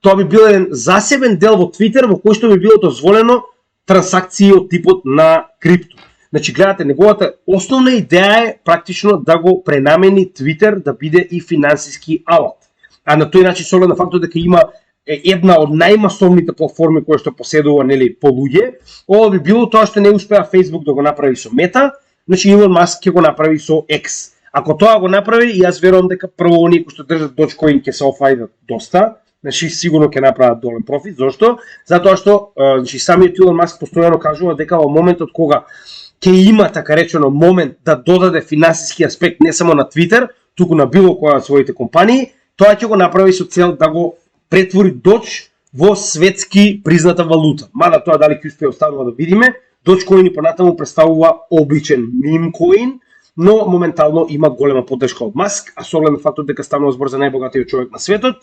тоа би бил еден засебен дел во Twitter во кој што би било дозволено трансакции од типот на крипто. Значи гледате, неговата основна идеја е практично да го пренамени Twitter да биде и финансиски алат. А на тој начин со оглед на фактот дека има една од најмасовните платформи која што поседува нели по луѓе, ова би било тоа што не успеа Facebook да го направи со Meta, значи Илон Маск ќе го направи со X. Ако тоа го направи, јас верувам дека прво оние кои што држат Dogecoin ќе се офајдат доста, значи сигурно ќе направат долем профит. Зошто? Затоа што значи самиот Илон Маск постојано кажува дека во моментот кога ќе има така речено момент да додаде финансиски аспект не само на Twitter, туку на било која од своите компании, тоа ќе го направи со цел да го претвори Doge во светски призната валута. Мада тоа дали ќе успее останува да видиме, Dogecoin и понатаму представува обичен meme coin, но моментално има голема поддршка од Маск, а со оглед на фактот дека станува збор за најбогатиот човек на светот,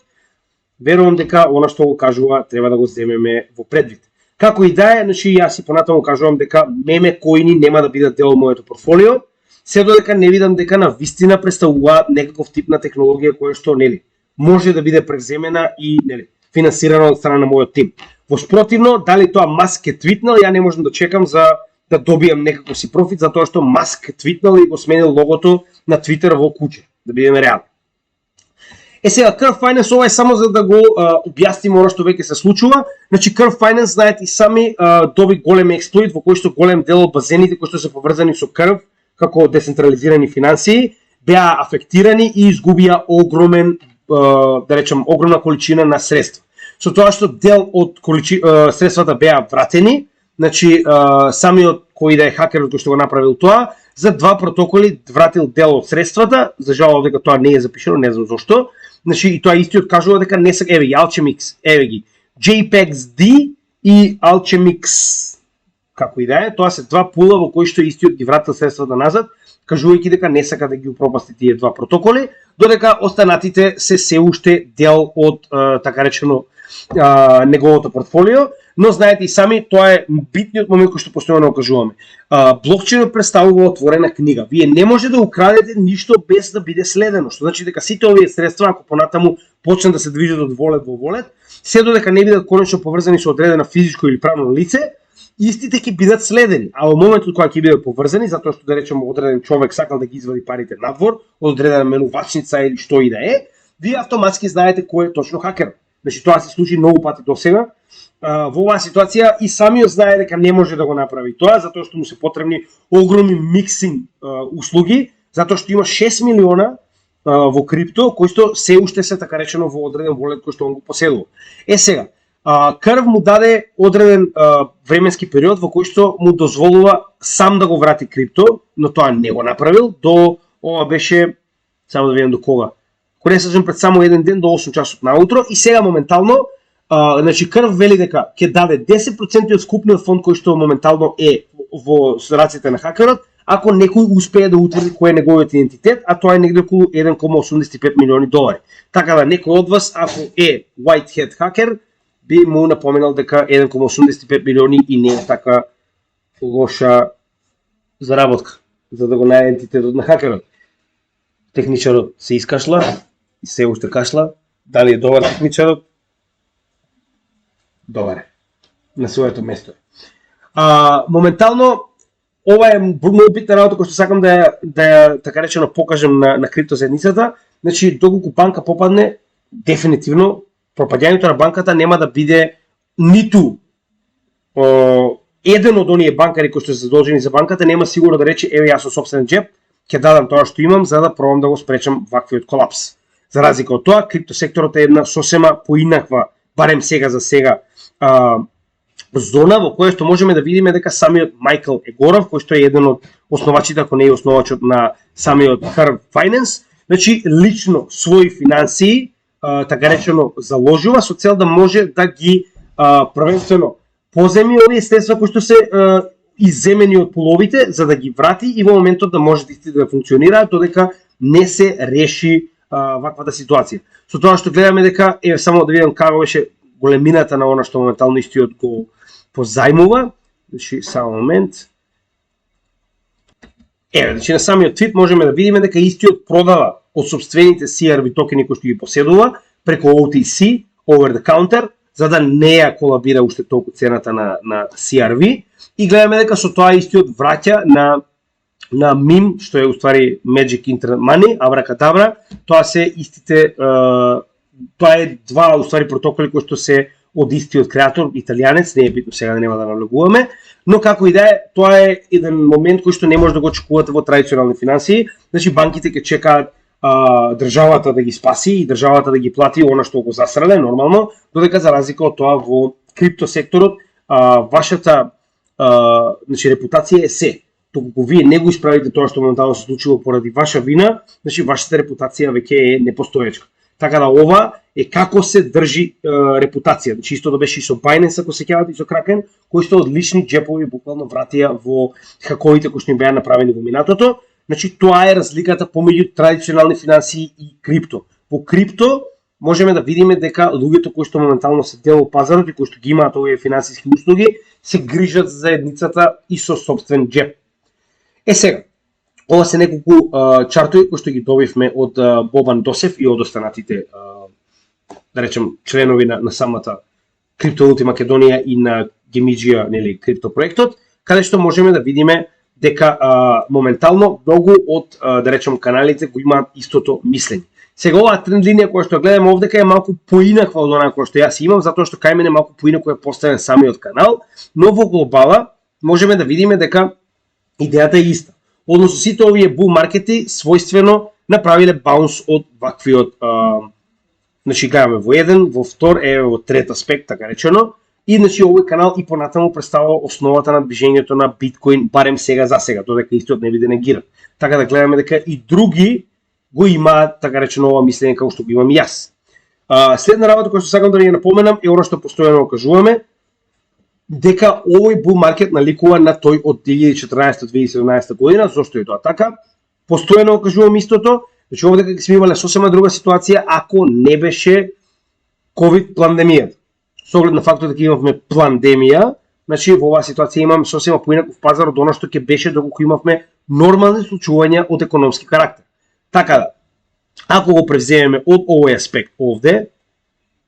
верувам дека она што го кажува треба да го земеме во предвид. Како и да е, значи јас и понатаму кажувам дека меме коини нема да бидат дел од моето портфолио, се додека не видам дека на вистина представува некаков тип на технологија која што нели може да биде превземена и нели финансирана од страна на мојот тим. Во спротивно, дали тоа Маск е твитнал, ја не можам да чекам за да добијам некако си профит, затоа што Маск е твитнал и го сменил логото на Твитер во куче, да бидеме реални. Сега, Curve Finance, ова е само за да го објасним оно што веќе се случува. Значи, Curve Finance, знаете и сами, доби голем експлоит во кој што голем дел од базените кои што се поврзани со Curve, како децентрализирани финансии, беа афектирани и изгубија огромен, да речем, огромна количина на средства. Со тоа што дел од средствата беа вратени, значи, самиот кој да е хакерот кој што го направил тоа, за два протоколи вратил дел од средствата, за жал дека тоа не е запишено, не знам зошто. Значи и тоа истиот кажува дека не се еве Alchemix, еве ги JPEGs-D и Alchemix, како и да е, тоа се два пула во кои што истиот ги вратил средствата назад, кажувајќи дека не сака да ги упропасти тие два протоколи, додека останатите се уште дел од така речено неговото портфолио, но знаете и сами, тоа е битниот момент кој што постојано кажуваме. Блокчейнот представува отворена книга. Вие не може да украдете ништо без да биде следено, што значи дека сите овие средства, ако понатаму почнат да се движат од волет во волет, се додека не бидат конечно поврзани со одредена физичко или правно лице, истите ќе бидат следени. А во моментот кога ќе бидат поврзани, затоа што да речеме одреден човек сакал да ги извади парите надвор, од одредена менувачница или што и да е, вие автоматски знаете кој е точно хакер. Значи тоа се случи многу пати досега. Во оваа ситуација и самиот знае дека не може да го направи тоа, затоа што му се потребни огромни миксинг услуги, затоа што има 6 милиона во крипто, кои што се уште се така речено во одреден волет кој што он го поседува. Сега, Curve му даде одреден временски период во кој што му дозволува сам да го врати крипто, но тоа не го направил до ова беше, само да видам до кога, ако не сажам пред само еден ден до 8 часот наутро, и сега моментално, значи Крв вели дека ќе даде 10% од скупниот фонд кој што моментално е во раците на хакерот, ако некој успее да утврди кој е неговиот идентитет, а тоа е негде околу 1,85 милиони долари. Така да некој од вас, ако е white hat хакер, би му напоменал дека 1,85 милиони и не е така лоша заработка, за да го најде идентитетот на хакерот. Техничарот се искашла и се уште кашла. Дали е добар техничарот? Добар е. На своето место. Моментално, ова е многу битна работа која што сакам да ја така речено покажем на криптозаедницата. Значи, доколку банка попадне, дефинитивно пропаѓањето на банката нема да биде ниту еден од оние банкари кои што се задолжени за банката нема сигурно да рече еве јас со сопствен джеб ќе дадам тоа што имам за да пробам да го спречам ваквиот колапс. За разлика од тоа, криптосекторот е една сосема поинаква, барем сега за сега, зона во која што можеме да видиме дека самиот Майкл Егоров, кој што е еден од основачите, ако не е основачот на самиот Curve Finance, значи лично своји финансии, така речено, заложува со цел да може да ги првенствено поземи овие средства кои што се изземени од половите, за да ги врати и во моментот да може да функционираат, додека не се реши ваквата ситуација. Со тоа што гледаме дека, само да видам како беше големината на она што моментално истиот го позајмува, значи само момент. Значи на самиот твит можеме да видиме дека истиот продава од собствените CRV токени кои што ги поседува преку OTC, over the counter, за да не ја колабира уште толку цената на CRV, и гледаме дека со тоа истиот враќа на MIM, што е уствари Magic Internet Money, Абракадабра. Тоа се истите, тоа е два уствари протоколи кои што се од истиот креатор, италијанец, не е битно сега да нема да навлегуваме, но како и да е, тоа е еден момент кој што не може да го очекувате во традиционални финансии. Значи банките ќе чекаат државата да ги спаси и државата да ги плати она што го засрале нормално, додека за разлика од тоа во криптосекторот вашата значи репутација е се. Доколку вие не го исправите тоа што моментално се случило поради ваша вина, значи вашата репутација веќе е непостоечка. Така да ова е како се држи репутација. Значи исто да беше и со Binance, ако се сеќавате, и со Kraken, кои што од лични џепови буквално вратија во хаковите кои што им беа направени во минатото. Значи тоа е разликата помеѓу традиционални финансии и крипто. Во крипто можеме да видиме дека луѓето кои што моментално се дел од пазарот и кои што ги имаат овие финансиски услуги се грижат за заедницата и со собствен џеп. Сега, ова се неколку чартови кои што ги добивме од Бобан Досев и од останатите, да речем, членови на самата Crypto Македонија и на Gemigia, нели, крипто проектот, каде што можеме да видиме дека моментално многу од, да речем, каналите го имаат истото мислење. Сега оваа тренд линија која што гледаме овдека е малку поинаква од она која што јас имам, затоа што кај мене малку поинако е поставен самиот канал, но во глобала можеме да видиме дека идејата е иста. Односно сите овие бул маркети својствено направиле баунс од ваквиот, значи гледаме во еден, во втор, во трет аспект, така речено, и значи овој канал и понатаму представува основата на движењето на биткоин, барем сега за сега, додека истиот не биде негиран. Така да гледаме дека и други го имаат, така речено, ова мислење како што го имам јас. Следна работа која што сакам да ви напоменам е она што постојано кажуваме, дека овој бул маркет наликува на тој од 2014-2017 година. Зошто е тоа така? Постојано кажувам истото, значи овдека сме имале сосема друга ситуација ако не беше ковид пандемијата. Со оглед на фактот дека имавме пандемија, значи во оваа ситуација имам сосема поинаков пазар од она што ќе беше доколку имавме нормални случувања од економски карактер. Така да, ако го превземеме од овој аспект овде,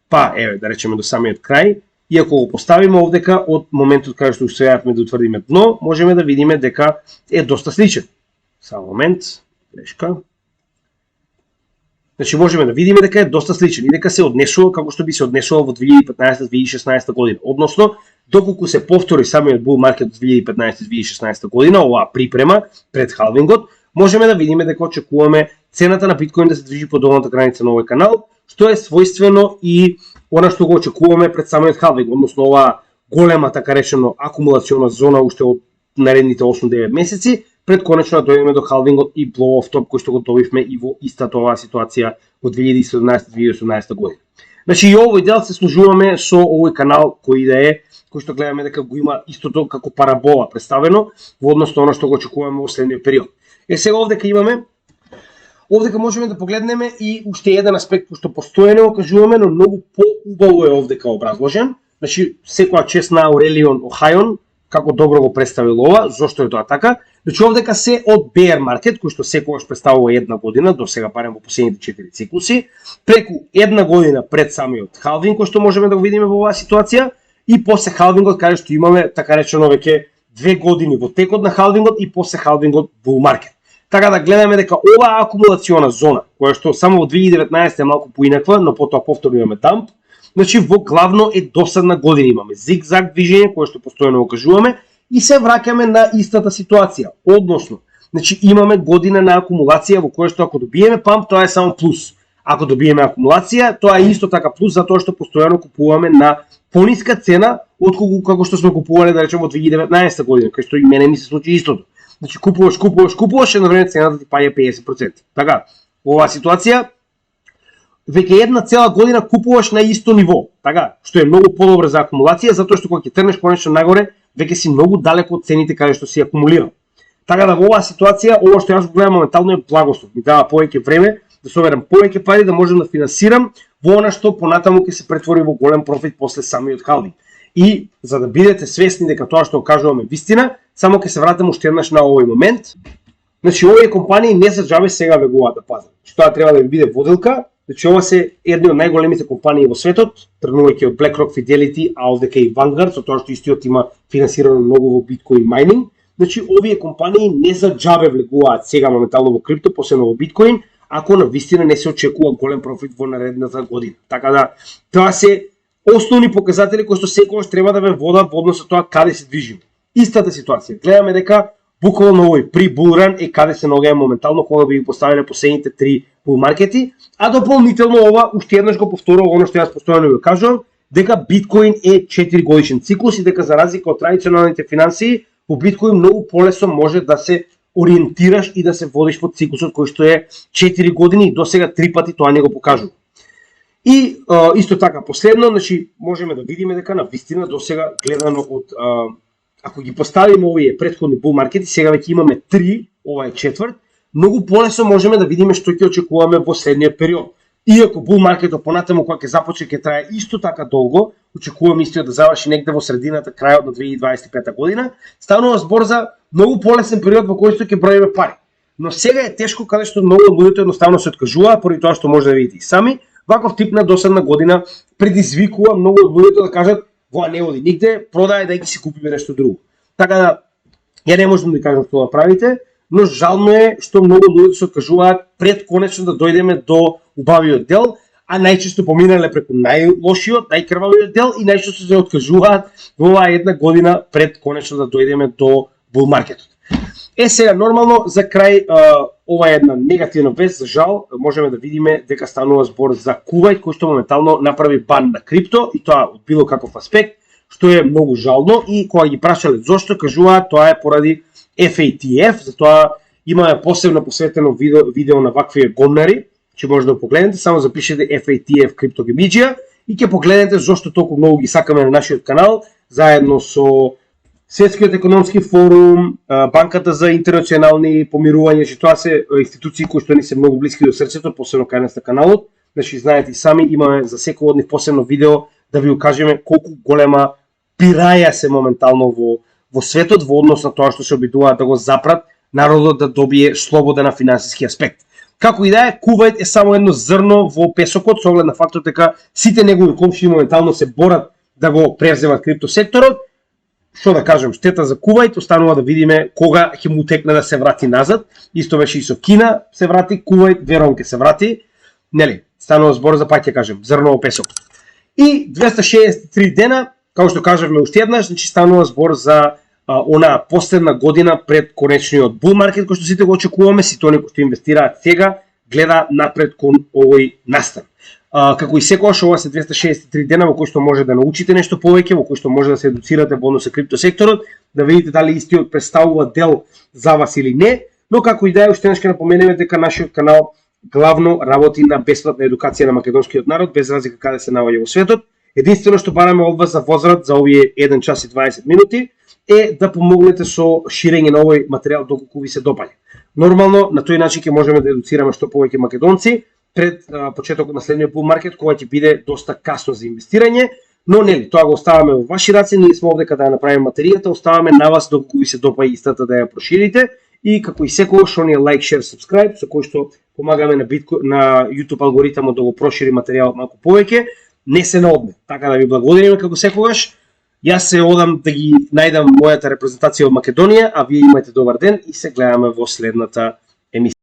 па еве да речеме до самиот крај, и ако го поставиме овдека од моментот каде што успеавме да утврдиме дно, можеме да видиме дека е доста сличен. Само момент, грешка. Значи можеме да видиме дека е доста сличен и дека се однесува како што би се однесувал во 2015-2016 година. Односно, доколку се повтори самиот бул маркет од 2015-2016 година, оваа припрема пред халвингот, можеме да видиме дека очекуваме цената на биткоин да се движи по долната граница на овој канал, што е својствено и она што го очекуваме пред самиот халвинг, односно оваа голема, така речено, акумулациона зона уште од наредните 8-9 месеци, пред конечно да дојдеме до халвингот и blow off top кој што го добивме и во истата оваа ситуација во 2017-2018 година. Значи и овој дел се служуваме со овој канал кој да е, кој што гледаме дека го има истото како парабола представено во однос на оно што го очекуваме во следниот период. Сега овдека имаме, овдека можеме да погледнеме и уште еден аспект кој што постојано го кажуваме, но многу поубаво е овдека образложен. Значи секоја чест на Аурелион Охајон како добро го представил ова, зошто е тоа така? Значи овдека се од bear market кој што секогаш представува една година, до сега барем во последните 4 циклуси, преку една година пред самиот халвинг кој што можеме да го видиме во оваа ситуација и после халвингот каде што имаме така речено веќе 2 години во текот на халвингот и после халвингот bull market. Така да гледаме дека оваа акумулациона зона, која што само во 2019 е малку поинаква, но потоа повторно имаме дамп, значи во главно е досадна година имаме зигзаг движење кое што постојано го кажуваме и се враќаме на истата ситуација. Односно, значи имаме година на акумулација во која што ако добиеме памп, тоа е само плюс. Ако добиеме акумулација, тоа е исто така плюс затоа што постојано купуваме на пониска цена отколку како што сме купувале да речеме во 2019 година, кај што и мене ми се случи истото. Значи купуваш, едно време цената ти паѓа 50%. Така, во оваа ситуација веќе една цела година купуваш на исто ниво, така, што е многу подобро за акумулација, затоа што кога ќе трнеш конечно нагоре, веќе си многу далеко од цените каде што си акумулирал. Така да во оваа ситуација, ова што јас го гледам моментално е благослов, ми дава повеќе време да соберам повеќе пари да можам да финансирам во она што понатаму ќе се претвори во голем профит после самиот халвинг. И за да бидете свесни дека тоа што кажуваме вистина, само ќе се вратам уште еднаш на овој момент. Значи овие компании не за џабе сега влегуваат да пазат. Тоа треба да ви биде воделка. Значи ова се едни од најголемите компании во светот, тргнувајќи од BlackRock, Fidelity, а овдека и Vanguard, со тоа што истиот има финансирано многу во биткоин майнинг. Значи овие компании не за џабе влегуваат сега моментално во крипто, посебно во биткоин, ако на вистина не се очекува голем профит во наредната година. Така да тоа се основни показатели кои што секогаш треба да ве водат во однос на тоа каде се движиме. Истата ситуација. Гледаме дека буквално овој при булран е каде се наоѓаме моментално кога би ги поставиле последните 3 bull маркети, а дополнително ова уште еднаш го повторувам оно што јас постојано го кажувам, дека биткоин е 4 годишен циклус и дека за разлика од традиционалните финансии, во биткоин многу полесно може да се ориентираш и да се водиш под циклусот кој што е 4 години и досега 3 пати тоа не го покажува. И исто така последно, значи можеме да видиме дека на вистина досега гледано од ако ги поставиме овие претходни bull маркети, сега веќе имаме 3, ова е четврт, многу полесно можеме да видиме што ќе очекуваме во следниот период. Иако bull маркетот понатаму кога ќе започне ќе трае исто така долго, очекуваме истиот да заврши негде во средината крајот на 2025 година, станува збор за многу полесен период во кој што ќе броиме пари. Но сега е тешко каде што многу од луѓето едноставно се откажуваат поради тоа што може да видите и сами. Ваков тип на досадна година предизвикува многу од луѓето да кажат "Воа не оди нигде, продај да ги си купиме нешто друго." Така да ја не можам да кажам што да правите, но жално е што многу луѓе се откажуваат пред конечно да дојдеме до убавиот дел, а најчесто поминале преку најлошиот, најкрвавиот дел и најчесто се откажуваат во оваа една година пред конечно да дојдеме до bull маркетот. Сега нормално за крај ова е една негативна вест, за жал можеме да видиме дека станува збор за Кувајт кој што моментално направи бан на крипто и тоа од било каков аспект, што е многу жално и кога ги прашале зошто кажуваат тоа е поради FATF, затоа имаме посебно посветено видео на вакви гомнари, че може да го погледнете, само запишете FATF Cryptogamidžija и ќе погледнете зошто толку многу ги сакаме на нашиот канал, заедно со Светскиот економски форум, Банката за интернационални помирувања, че тоа се институции кои што ни се многу блиски до срцето, посебно кај нас на каналот. Значи знаете и сами, имаме за секој од нив посебно видео да ви укажеме колку голема пираја се моментално во светот во однос на тоа што се обидуваат да го запрат народот да добие слобода на финансиски аспект. Како и да е, Кувајт е само едно зрно во песокот со оглед на фактот дека сите негови комшии моментално се борат да го превземат криптосекторот. Што да кажем, штета за Кувајт, останува да видиме кога ќе му текне да се врати назад. Исто беше и со Кина се врати, Кувајт верувам ќе се врати. Нели, станува збор за пак ќе кажем, зрно во песок. И 263 дена, како што кажавме уште еднаш, значи станува збор за она последна година пред конечниот bull маркет кој што сите го очекуваме, сите оние кои што инвестираат сега гледа напред кон овој настан. Како и секогаш, ова се 263 дена во кои што може да научите нешто повеќе, во кои што може да се едуцирате во однос со криптосекторот, да видите дали истиот представува дел за вас или не, но како и да е, уште еднаш ќе напоменеме дека нашиот канал главно работи на бесплатна едукација на македонскиот народ, без разлика каде се наоѓа во светот. Единствено што бараме од вас за возврат за овие 1 час и 20 минути е да помогнете со ширење на овој материјал доколку ви се допаѓа. Нормално, на тој начин ќе можеме да едуцираме што повеќе македонци пред почетокот на следниот bull market, кога ќе биде доста касно за инвестирање, но нели, тоа го оставаме во ваши раце, ние сме овде каде да направиме материјата, оставаме на вас доколку ви се допаѓа истата да ја проширите и како и секогаш оние лайк, шер, subscribe со кој што помагаме на YouTube алгоритмот да го прошири материјалот малку повеќе, не се наодме. Така да ви благодариме како секогаш. Јас се одам да ги најдам мојата репрезентација од Македонија, а вие имате добар ден и се гледаме во следната емисија.